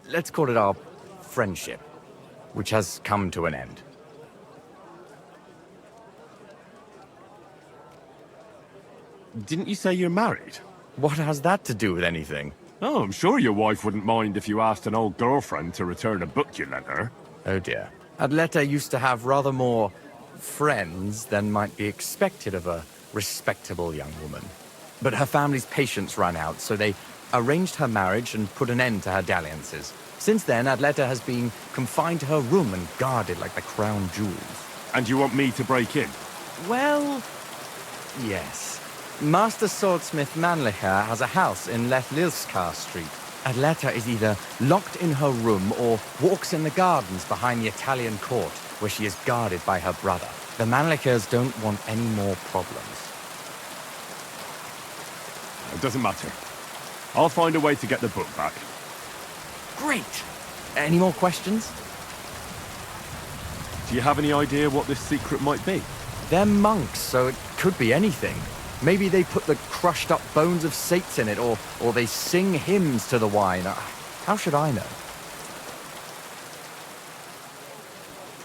let's call it our friendship, which has come to an end. Didn't you say you're married? What has that to do with anything? Oh, I'm sure your wife wouldn't mind if you asked an old girlfriend to return a book you lent her. Oh dear. Adleta used to have rather more friends than might be expected of a respectable young woman. But her family's patience ran out, so they arranged her marriage and put an end to her dalliances. Since then, Adleta has been confined to her room and guarded like the crown jewels. And you want me to break in? Well, yes. Master Swordsmith Manlicher has a house in Lethlilskar Street. Adleta is either locked in her room or walks in the gardens behind the Italian court, where she is guarded by her brother. The Manlichers don't want any more problems. It doesn't matter. I'll find a way to get the book back. Great! Any more questions? Do you have any idea what this secret might be? They're monks, so it could be anything. Maybe they put the crushed up bones of saints in it, or they sing hymns to the wine. How should I know?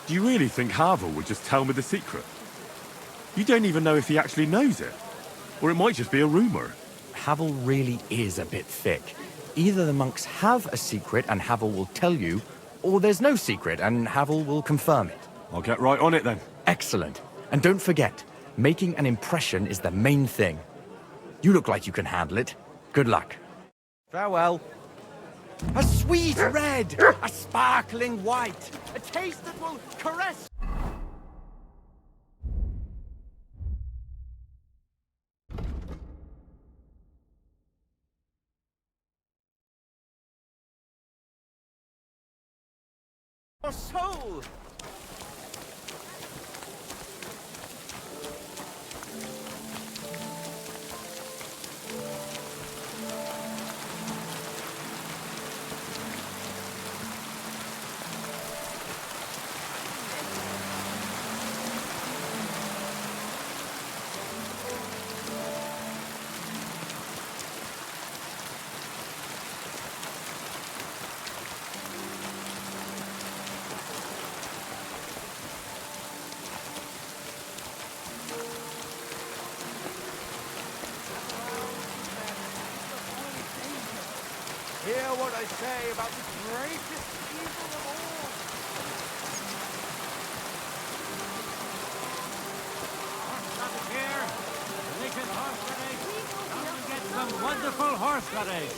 Do you really think Havel would just tell me the secret? You don't even know if he actually knows it. Or it might just be a rumor. Havel really is a bit thick. Either the monks have a secret and Havel will tell you, or there's no secret and Havel will confirm it. I'll get right on it then. Excellent. And don't forget, making an impression is the main thing. You look like you can handle it. Good luck. Farewell. A sweet red, a sparkling white, a taste that will caress. Your soul. Hear what I say about the greatest evil of all. Horse here. Delicious horse cottage. Come and get some wonderful horse cottage.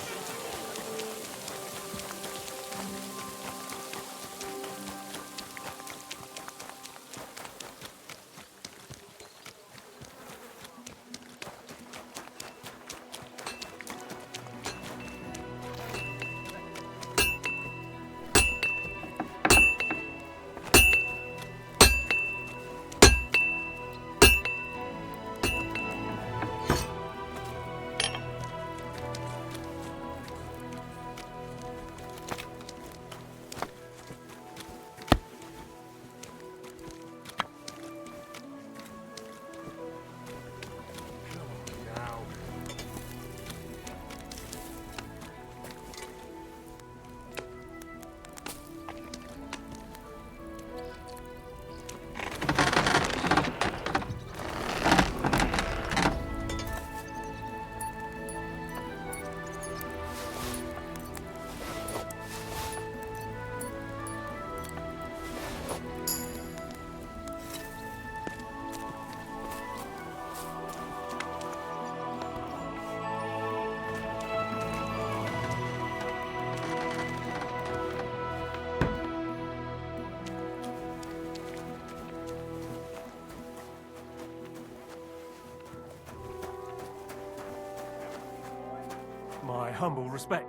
My humble respect.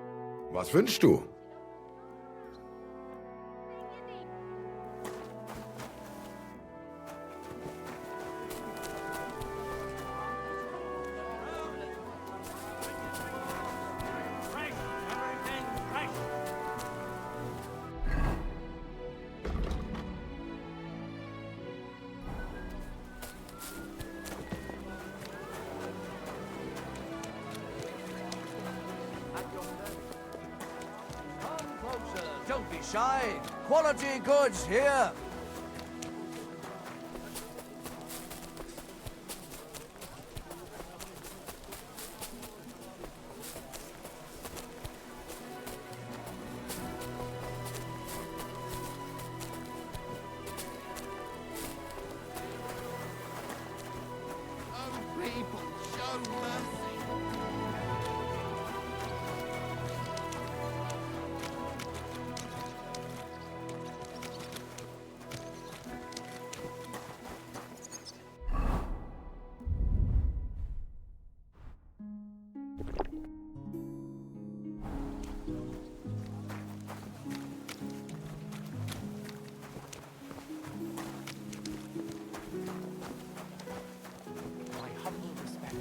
Was wünschst du? Don't be shy. Quality goods here. People, show mercy. My humble respect.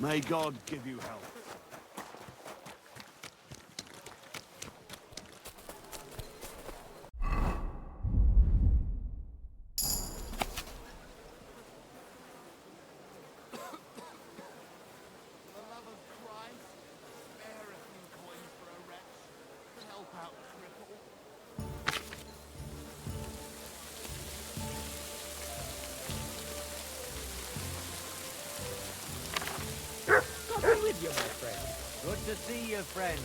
May God give you help. God be with you, my friend. Good to see you, friend.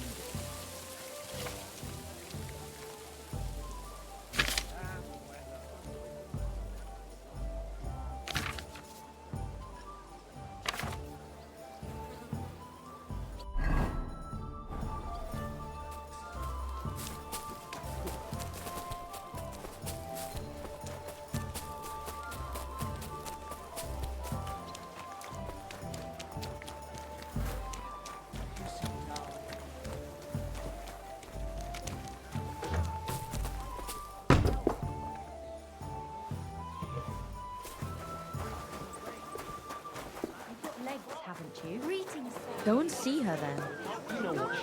Legs, haven't you? Greetings, sir. Go and see her then. You know what she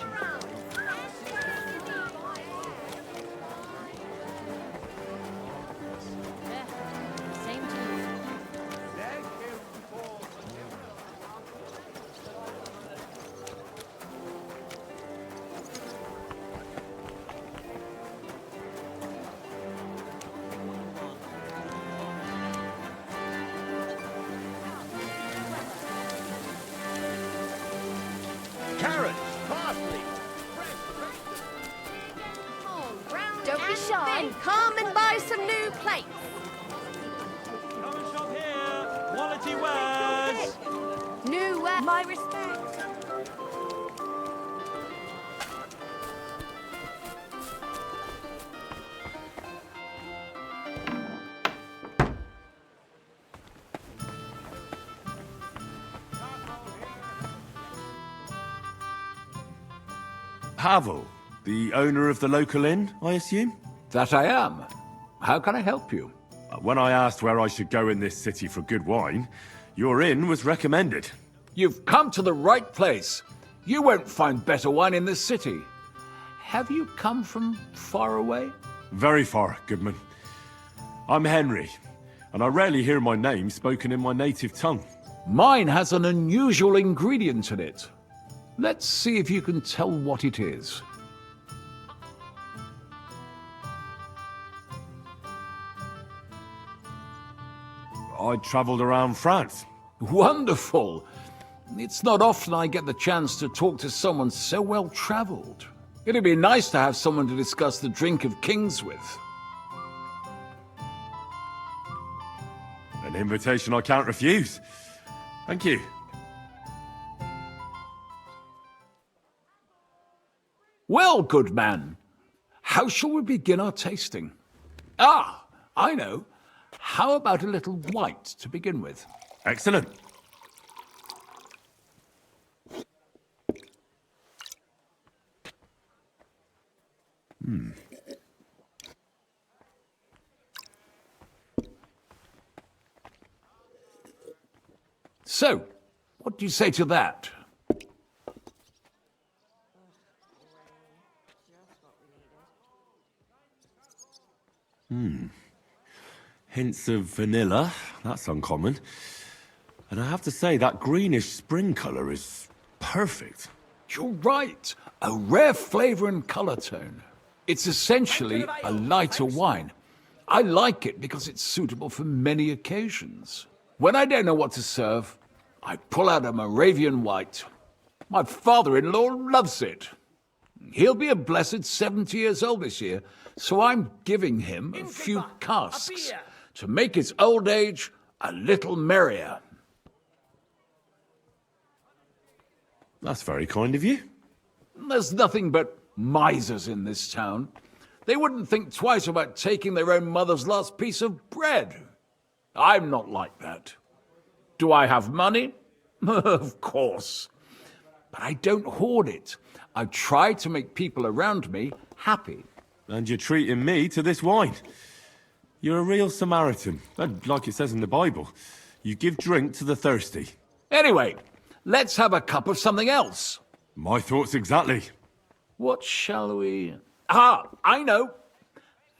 Same to you. Carrots, parsley. Don't be shy. Come and buy some new plates. Come and shop here. Quality wares. New my respect. Pavel, the owner of the local inn, I assume? That I am. How can I help you? When I asked where I should go in this city for good wine, Your inn was recommended. You've come to the right place. You won't find better wine in this city. Have you come from far away? Very far, Goodman. I'm Henry, and I rarely hear my name spoken in my native tongue. Mine has an unusual ingredient in it. Let's see if you can tell what it is. I travelled around France. Wonderful! It's not often I get the chance to talk to someone so well-travelled. It'd be nice to have someone to discuss the drink of kings with. An invitation I can't refuse. Thank you. Well, good man, how shall we begin our tasting? Ah, I know. How about a little white to begin with? Excellent. So, what do you say to that? Hints of vanilla. That's uncommon. And I have to say, that greenish spring colour is perfect. You're right. A rare flavour and colour tone. It's essentially a lighter wine. I like it because it's suitable for many occasions. When I don't know what to serve, I pull out a Moravian white. My father-in-law loves it. He'll be a blessed 70 years old this year, so I'm giving him a few casks to make his old age a little merrier. That's very kind of you. There's nothing but misers in this town. They wouldn't think twice about taking their own mother's last piece of bread. I'm not like that. Do I have money? Of course. But I don't hoard it. I try to make people around me happy. And you're treating me to this wine. You're a real Samaritan. And like it says in the Bible, you give drink to the thirsty. Anyway, let's have a cup of something else. My thoughts exactly. What shall we... Ah, I know.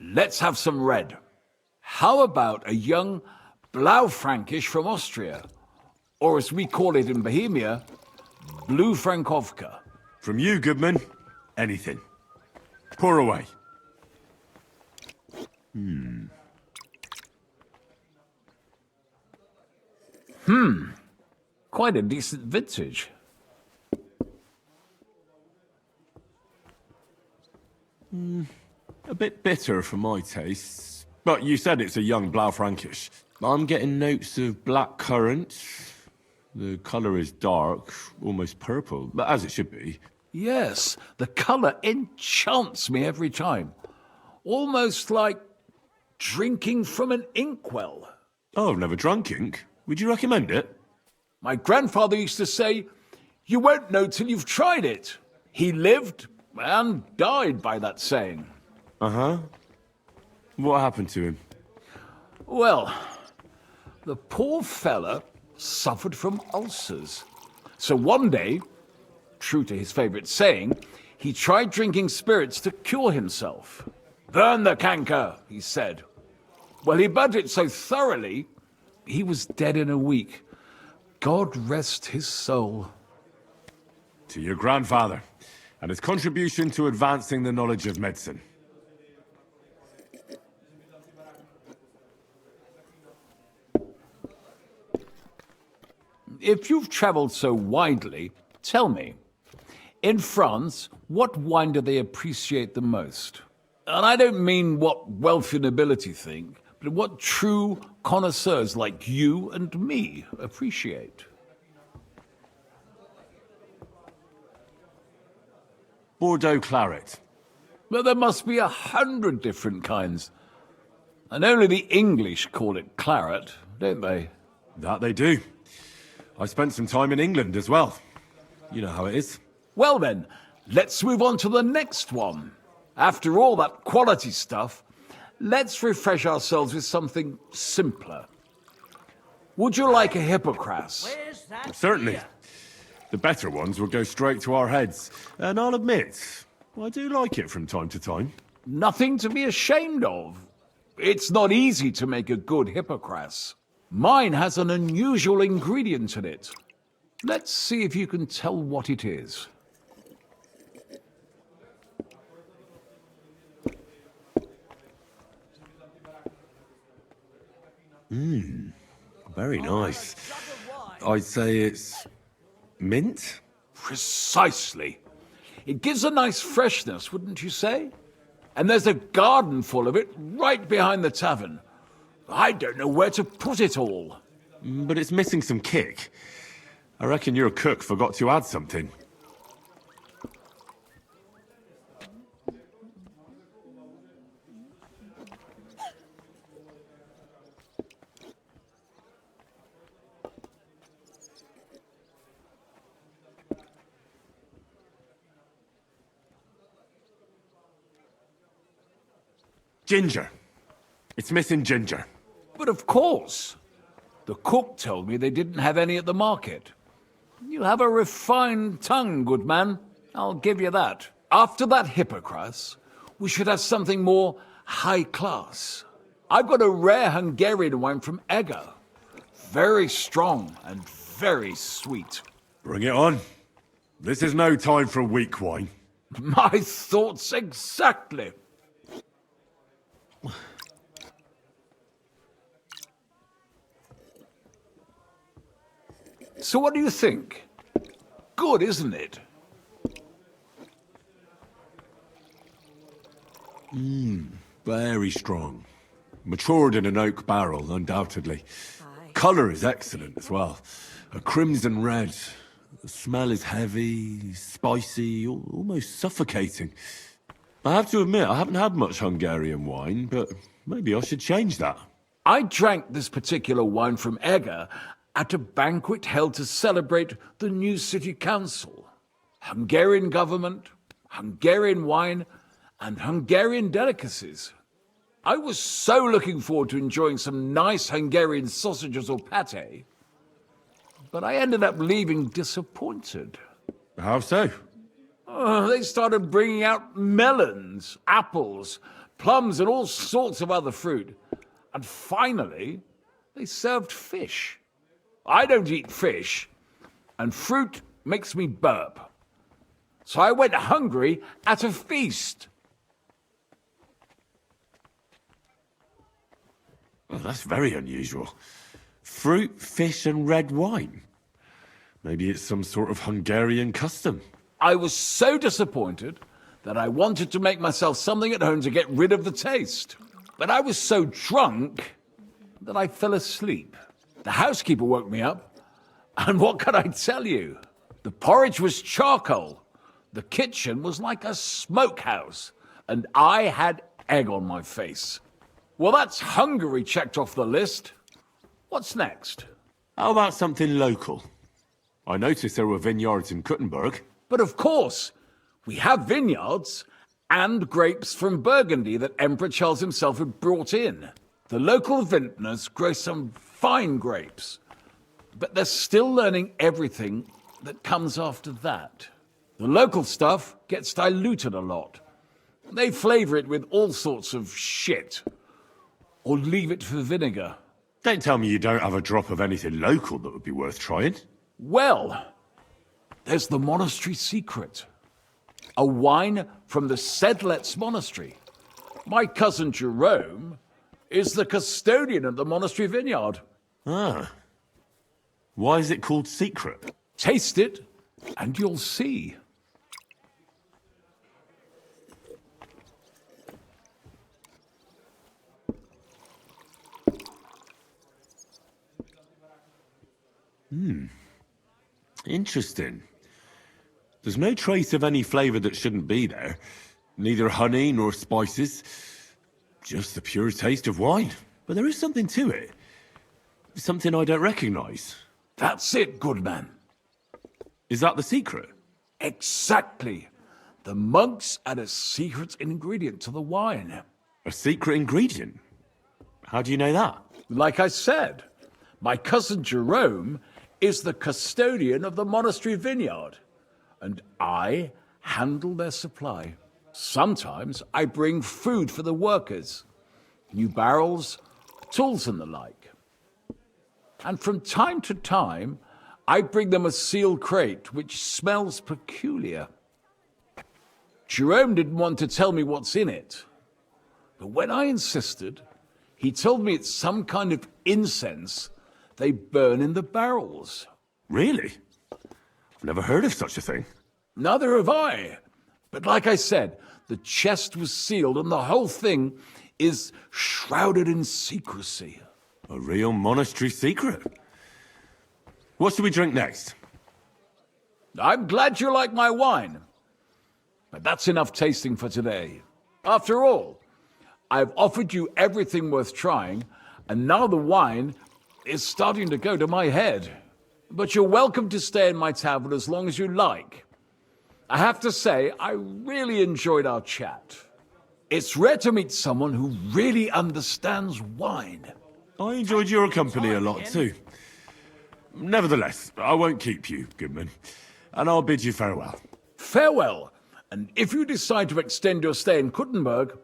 Let's have some red. How about a young Blaufränkisch from Austria? Or as we call it in Bohemia, Blue Frankovka. From you, Goodman, anything. Pour away. Quite a decent vintage. A bit bitter for my tastes. But you said it's a young Blaufränkisch. I'm getting notes of black currant. The colour is dark, almost purple, but as it should be. Yes, the colour enchants me every time. Almost like drinking from an inkwell. Oh, I've never drunk ink. Would you recommend it? My grandfather used to say, you won't know till you've tried it. He lived and died by that saying. Uh-huh. What happened to him? Well, the poor fella suffered from ulcers. So one day, true to his favourite saying, he tried drinking spirits to cure himself. Burn the canker, he said. Well, he burnt it so thoroughly, he was dead in a week. God rest his soul. To your grandfather, and his contribution to advancing the knowledge of medicine. If you've travelled so widely, tell me, in France, what wine do they appreciate the most? And I don't mean what wealthy nobility think, but what true connoisseurs like you and me appreciate. Bordeaux claret. Well, there must be 100 different kinds. And only the English call it claret, don't they? That they do. I spent some time in England as well. You know how it is. Well then, let's move on to the next one. After all that quality stuff, let's refresh ourselves with something simpler. Would you like a hippocras? Certainly. The better ones will go straight to our heads. And I'll admit, I do like it from time to time. Nothing to be ashamed of. It's not easy to make a good hippocras. Mine has an unusual ingredient in it. Let's see if you can tell what it is. Very nice. I'd say it's mint? Precisely. It gives a nice freshness, wouldn't you say? And there's a garden full of it right behind the tavern. I don't know where to put it all. But it's missing some kick. I reckon your cook forgot to add something. Ginger. It's missing ginger. But of course. The cook told me they didn't have any at the market. You have a refined tongue, good man. I'll give you that. After that hippocras, we should have something more high class. I've got a rare Hungarian wine from Ega. Very strong and very sweet. Bring it on. This is no time for weak wine. My thoughts exactly. So what do you think? Good, isn't it? Very strong. Matured in an oak barrel, undoubtedly. Colour is excellent as well. A crimson red. The smell is heavy, spicy, almost suffocating. I have to admit, I haven't had much Hungarian wine, but maybe I should change that. I drank this particular wine from Ega at a banquet held to celebrate the new city council. Hungarian government, Hungarian wine, and Hungarian delicacies. I was so looking forward to enjoying some nice Hungarian sausages or pate, but I ended up leaving disappointed. How so? They started bringing out melons, apples, plums, and all sorts of other fruit. And finally, they served fish. I don't eat fish, and fruit makes me burp. So I went hungry at a feast. Well, that's very unusual. Fruit, fish, and red wine. Maybe it's some sort of Hungarian custom. I was so disappointed that I wanted to make myself something at home to get rid of the taste. But I was so drunk that I fell asleep. The housekeeper woke me up, and what can I tell you? The porridge was charcoal. The kitchen was like a smokehouse, and I had egg on my face. Well, that's Hungary checked off the list. What's next? How about something local? I noticed there were vineyards in Kuttenberg. But of course, we have vineyards and grapes from Burgundy that Emperor Charles himself had brought in. The local vintners grow some fine grapes, but they're still learning everything that comes after that. The local stuff gets diluted a lot. They flavor it with all sorts of shit, or leave it for vinegar. Don't tell me you don't have a drop of anything local that would be worth trying. Well, there's the monastery secret. A wine from the Sedlets Monastery. My cousin Jerome is the custodian of the monastery vineyard. Ah. Why is it called secret? Taste it, and you'll see. Interesting. There's no trace of any flavour that shouldn't be there. Neither honey nor spices. Just the pure taste of wine. But there is something to it. Something I don't recognise. That's it, good man. Is that the secret? Exactly. The monks add a secret ingredient to the wine. A secret ingredient? How do you know that? Like I said, My cousin Jerome is the custodian of the monastery vineyard, and I handle their supply. Sometimes I bring food for the workers, new barrels, tools and the like. And from time to time, I bring them a sealed crate which smells peculiar. Jerome didn't want to tell me what's in it, but when I insisted, he told me it's some kind of incense they burn in the barrels. Really? I've never heard of such a thing. Neither have I. But like I said, the chest was sealed and the whole thing is shrouded in secrecy. A real monastery secret. What should we drink next? I'm glad you like my wine. But that's enough tasting for today. After all, I've offered you everything worth trying, and now the wine is starting to go to my head. But you're welcome to stay in my tavern as long as you like. I have to say, I really enjoyed our chat. It's rare to meet someone who really understands wine. I enjoyed your company a lot too. Nevertheless, I won't keep you, Goodman, and I'll bid you farewell. Farewell, and if you decide to extend your stay in Kuttenberg,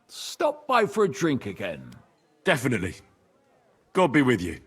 stop by for a drink again. Definitely. God be with you.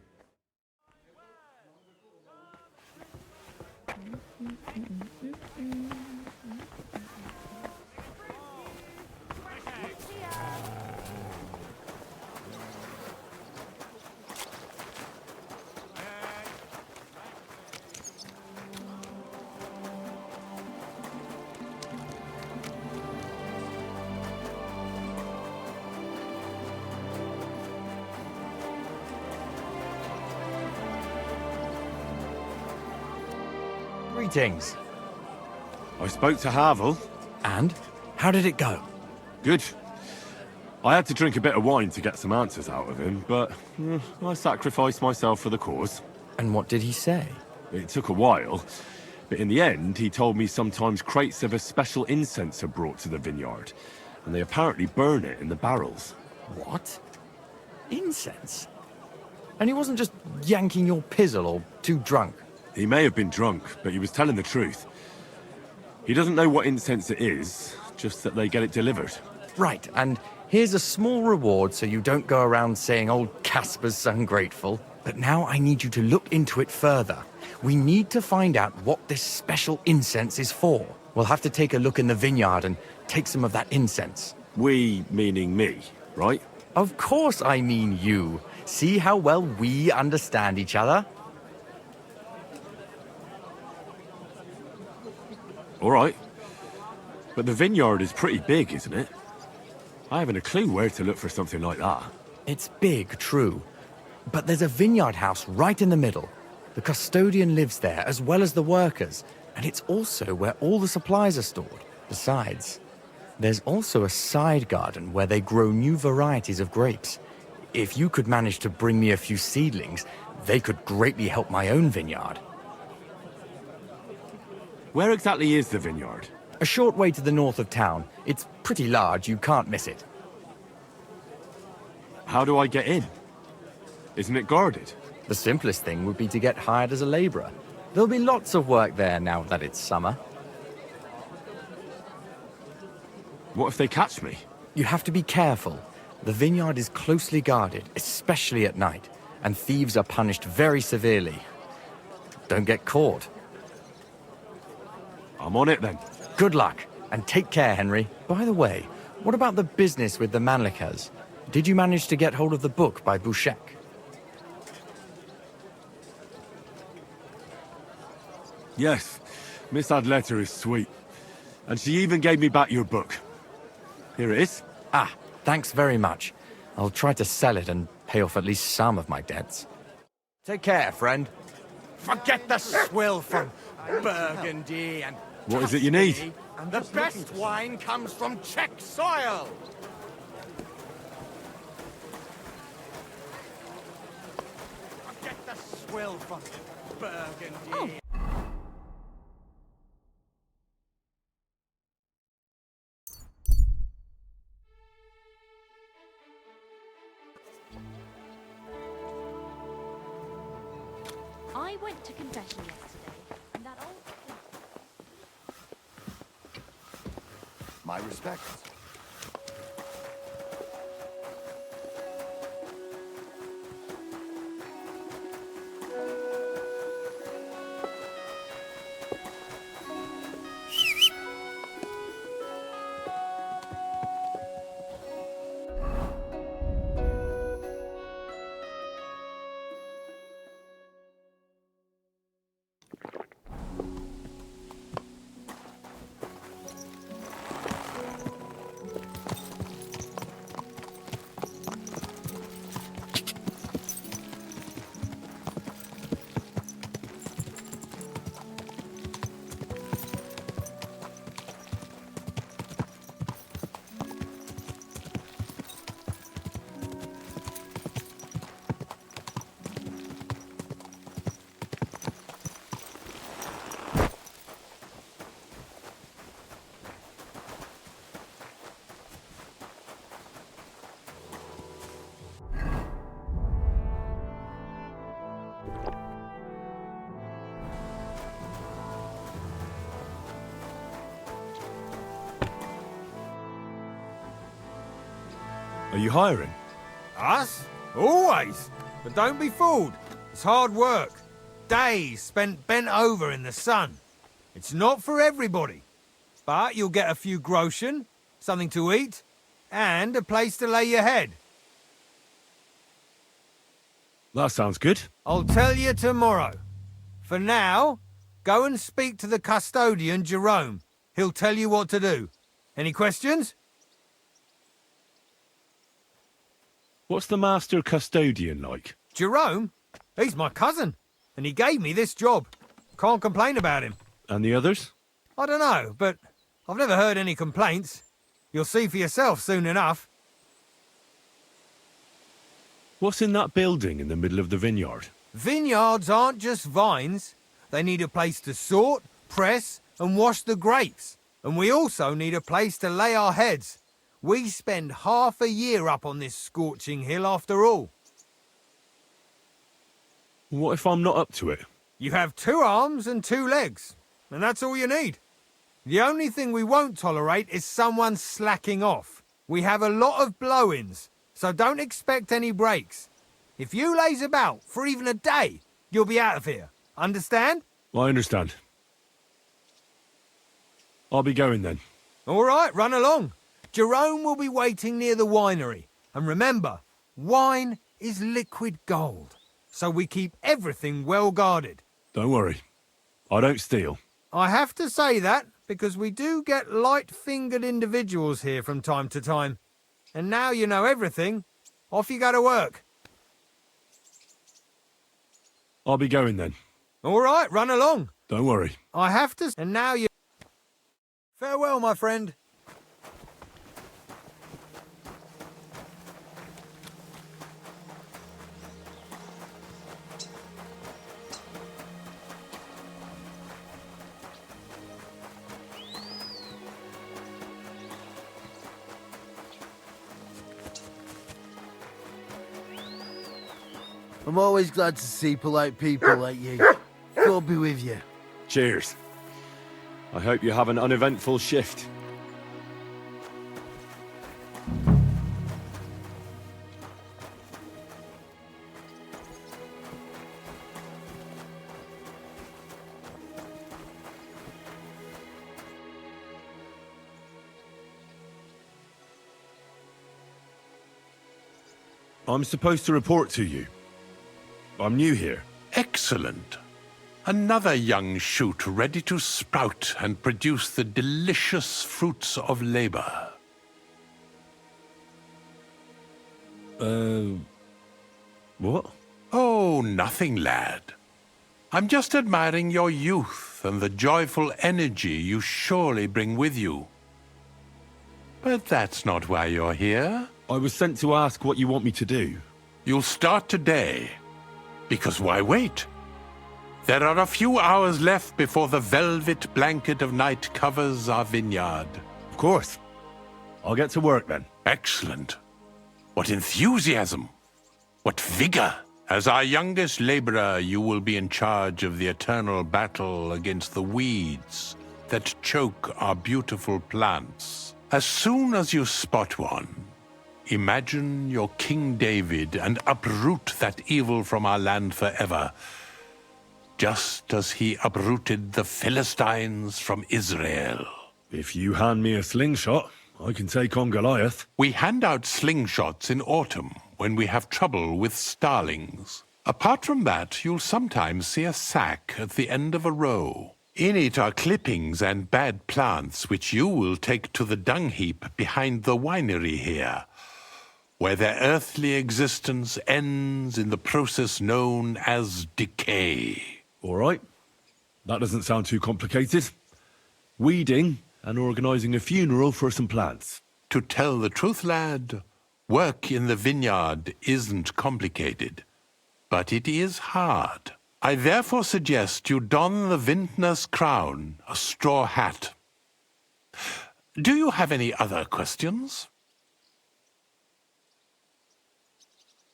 Greetings. I spoke to Havel. And? How did it go? Good. I had to drink a bit of wine to get some answers out of him, but I sacrificed myself for the cause. And what did he say? It took a while, but in the end, he told me sometimes crates of a special incense are brought to the vineyard, and they apparently burn it in the barrels. What? Incense? And he wasn't just yanking your pizzle or too drunk? He may have been drunk, but he was telling the truth. He doesn't know what incense it is, just that they get it delivered. Right, and here's a small reward so you don't go around saying old Casper's ungrateful. But now I need you to look into it further. We need to find out what this special incense is for. We'll have to take a look in the vineyard and take some of that incense. We, meaning me, right? Of course I mean you. See how well we understand each other? All right. But the vineyard is pretty big, isn't it? I haven't a clue where to look for something like that. It's big, true. But there's a vineyard house right in the middle. The custodian lives there, as well as the workers. And it's also where all the supplies are stored. Besides, there's also a side garden where they grow new varieties of grapes. If you could manage to bring me a few seedlings, they could greatly help my own vineyard. Where exactly is the vineyard? A short way to the north of town. It's pretty large, you can't miss it. How do I get in? Isn't it guarded? The simplest thing would be to get hired as a laborer. There'll be lots of work there now that it's summer. What if they catch me? You have to be careful. The vineyard is closely guarded, especially at night, and thieves are punished very severely. Don't get caught. I'm on it then. Good luck, and take care, Henry. By the way, what about the business with the Manlikas? Did you manage to get hold of the book by Bouchek? Yes, Miss Adletter is sweet. And she even gave me back your book. Here it is. Ah, thanks very much. I'll try to sell it and pay off at least some of my debts. Take care, friend. Forget the swill from Burgundy and... What is it you need? The best wine comes from Czech soil! Forget the swill from Burgundy. to confession yesterday, and that old... My respects. Are you hiring? Us? Always. But don't be fooled. It's hard work. Days spent bent over in the sun. It's not for everybody. But you'll get a few groschen, something to eat, and a place to lay your head. That sounds good. I'll tell you tomorrow. For now, go and speak to the custodian, Jerome. He'll tell you what to do. Any questions? What's the master custodian like? Jerome? He's my cousin, and he gave me this job. Can't complain about him. And the others? I don't know, but I've never heard any complaints. You'll see for yourself soon enough. What's in that building in the middle of the vineyard? Vineyards aren't just vines. They need a place to sort, press, and wash the grapes. And we also need a place to lay our heads. We spend half a year up on this scorching hill after all. What if I'm not up to it? You have 2 arms and 2 legs, and that's all you need. The only thing we won't tolerate is someone slacking off. We have a lot of blow-ins, so don't expect any breaks. If you laze about for even a day, you'll be out of here. Understand? I understand. I'll be going then. All right, run along. Jerome will be waiting near the winery. And remember, wine is liquid gold, so we keep everything well guarded. Don't worry. I don't steal. I have to say that because we do get light-fingered individuals here from time to time. And now you know everything, off you go to work. I'll be going then. All right, run along. Don't worry. I have to... And now you... Farewell, my friend. I'm always glad to see polite people like you. God be with you. Cheers. I hope you have an uneventful shift. I'm supposed to report to you. I'm new here. Excellent. Another young shoot ready to sprout and produce the delicious fruits of labor. What? Oh, nothing, lad. I'm just admiring your youth and the joyful energy you surely bring with you. But that's not why you're here. I was sent to ask what you want me to do. You'll start today. Because why wait? There are a few hours left before the velvet blanket of night covers our vineyard. Of course. I'll get to work then. Excellent. What enthusiasm. What vigor. As our youngest laborer, you will be in charge of the eternal battle against the weeds that choke our beautiful plants. As soon as you spot one, imagine your King David and uproot that evil from our land forever, just as he uprooted the Philistines from Israel. If you hand me a slingshot, I can take on Goliath. We hand out slingshots in autumn when we have trouble with starlings. Apart from that, you'll sometimes see a sack at the end of a row. In it are clippings and bad plants which you will take to the dung heap behind the winery here, where their earthly existence ends in the process known as decay. All right. That doesn't sound too complicated. Weeding and organizing a funeral for some plants. To tell the truth, lad, work in the vineyard isn't complicated, but it is hard. I therefore suggest you don the vintner's crown, a straw hat. Do you have any other questions?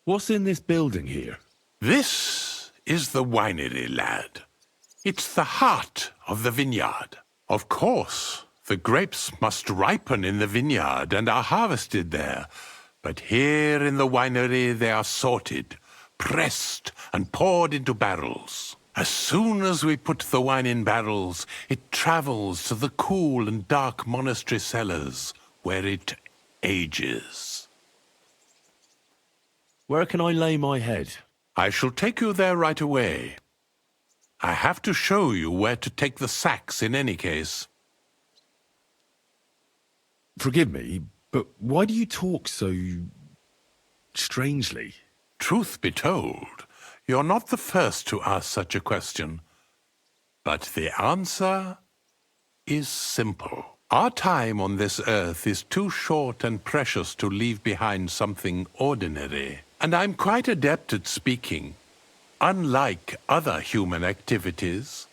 What's in this building here? This is the winery, lad. It's the heart of the vineyard. Of course, the grapes must ripen in the vineyard and are harvested there, but here in the winery they are sorted, pressed and poured into barrels. As soon as we put the wine in barrels, it travels to the cool and dark monastery cellars, where it ages. Where can I lay my head? I shall take you there right away. I have to show you where to take the sacks in any case. Forgive me, but why do you talk so strangely? Truth be told, you're not the first to ask such a question. But the answer is simple. Our time on this earth is too short and precious to leave behind something ordinary. And I'm quite adept at speaking, unlike other human activities.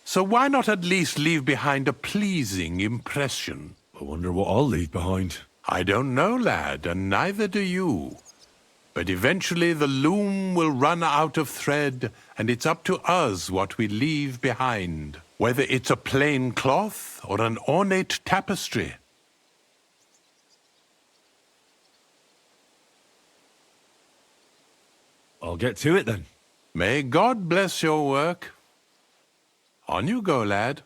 So why not at least leave behind a pleasing impression? I wonder what I'll leave behind. I don't know, lad, and neither do you. But eventually the loom will run out of thread, and it's up to us what we leave behind, whether it's a plain cloth or an ornate tapestry. I'll get to it then. May God bless your work. On you go, lad.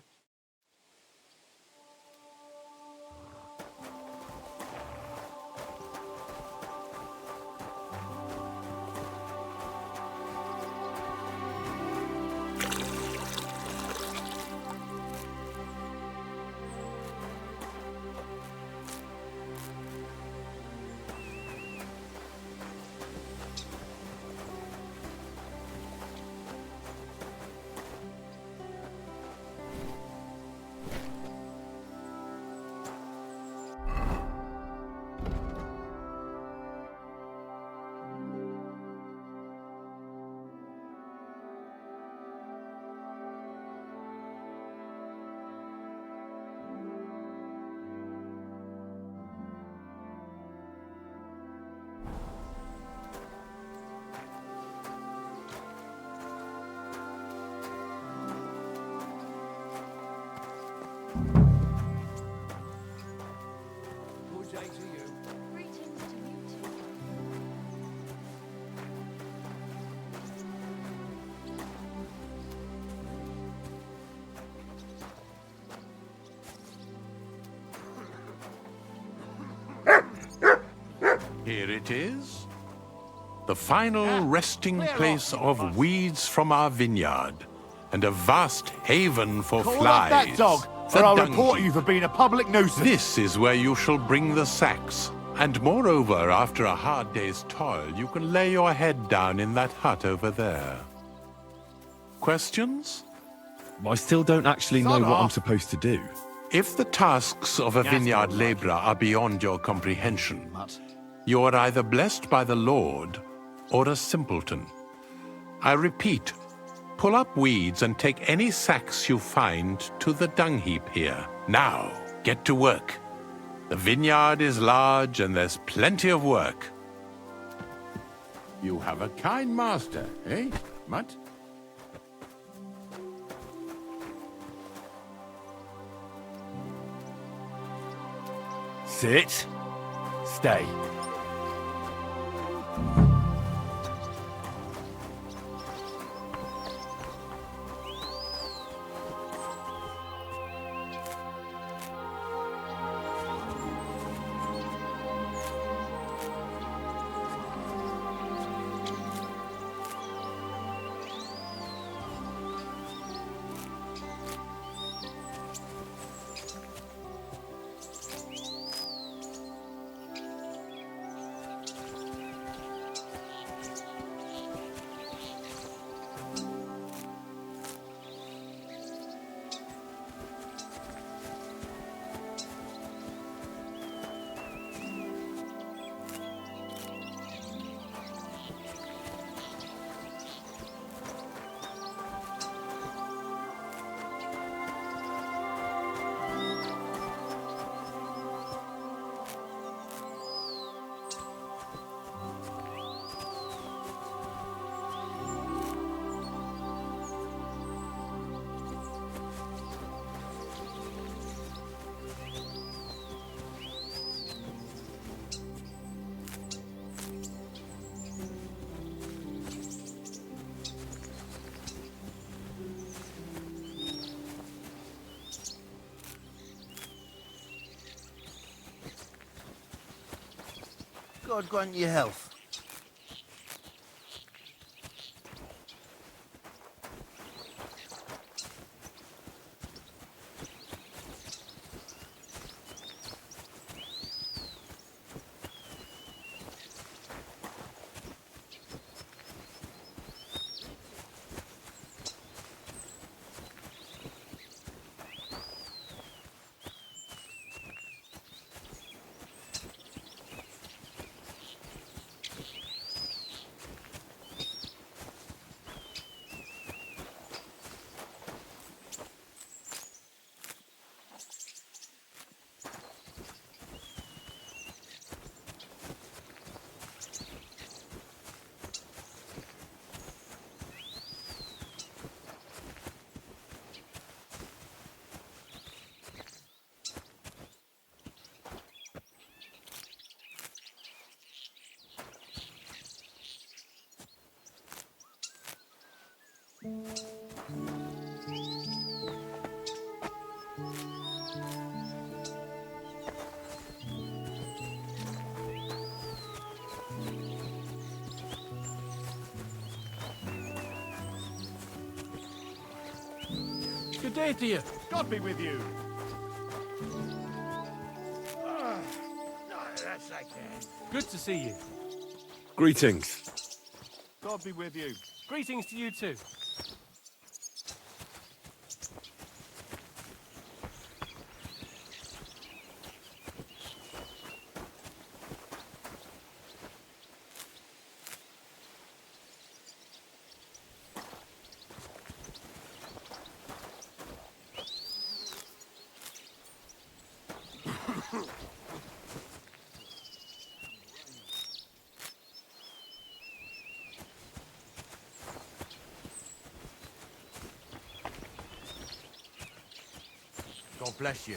Here it is. The final resting place of weeds from our vineyard, and a vast haven for Call flies. up that dog, The or I'll dung report heap. you for being a public nuisance. This is where you shall bring the sacks. And moreover, after a hard day's toil, you can lay your head down in that hut over there. Questions? I still don't actually know what I'm supposed to do. If the tasks of a vineyard laborer are beyond your comprehension, you are either blessed by the Lord or a simpleton. I repeat, pull up weeds and take any sacks you find to the dung heap here. Now, get to work. The vineyard is large and there's plenty of work. You have a kind master, eh, Mutt? Sit. Stay. God grant you health. Good day to you. God be with you. That's like that. Good to see you. Greetings. God be with you. Greetings to you too. God bless you.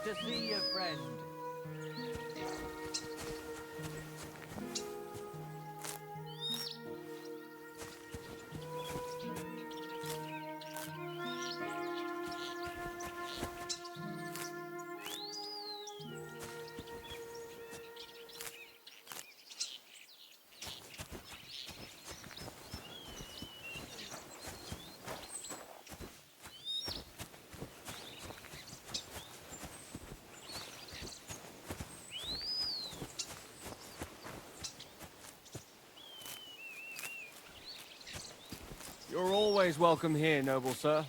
to see you, friend. You're always welcome here, noble sir.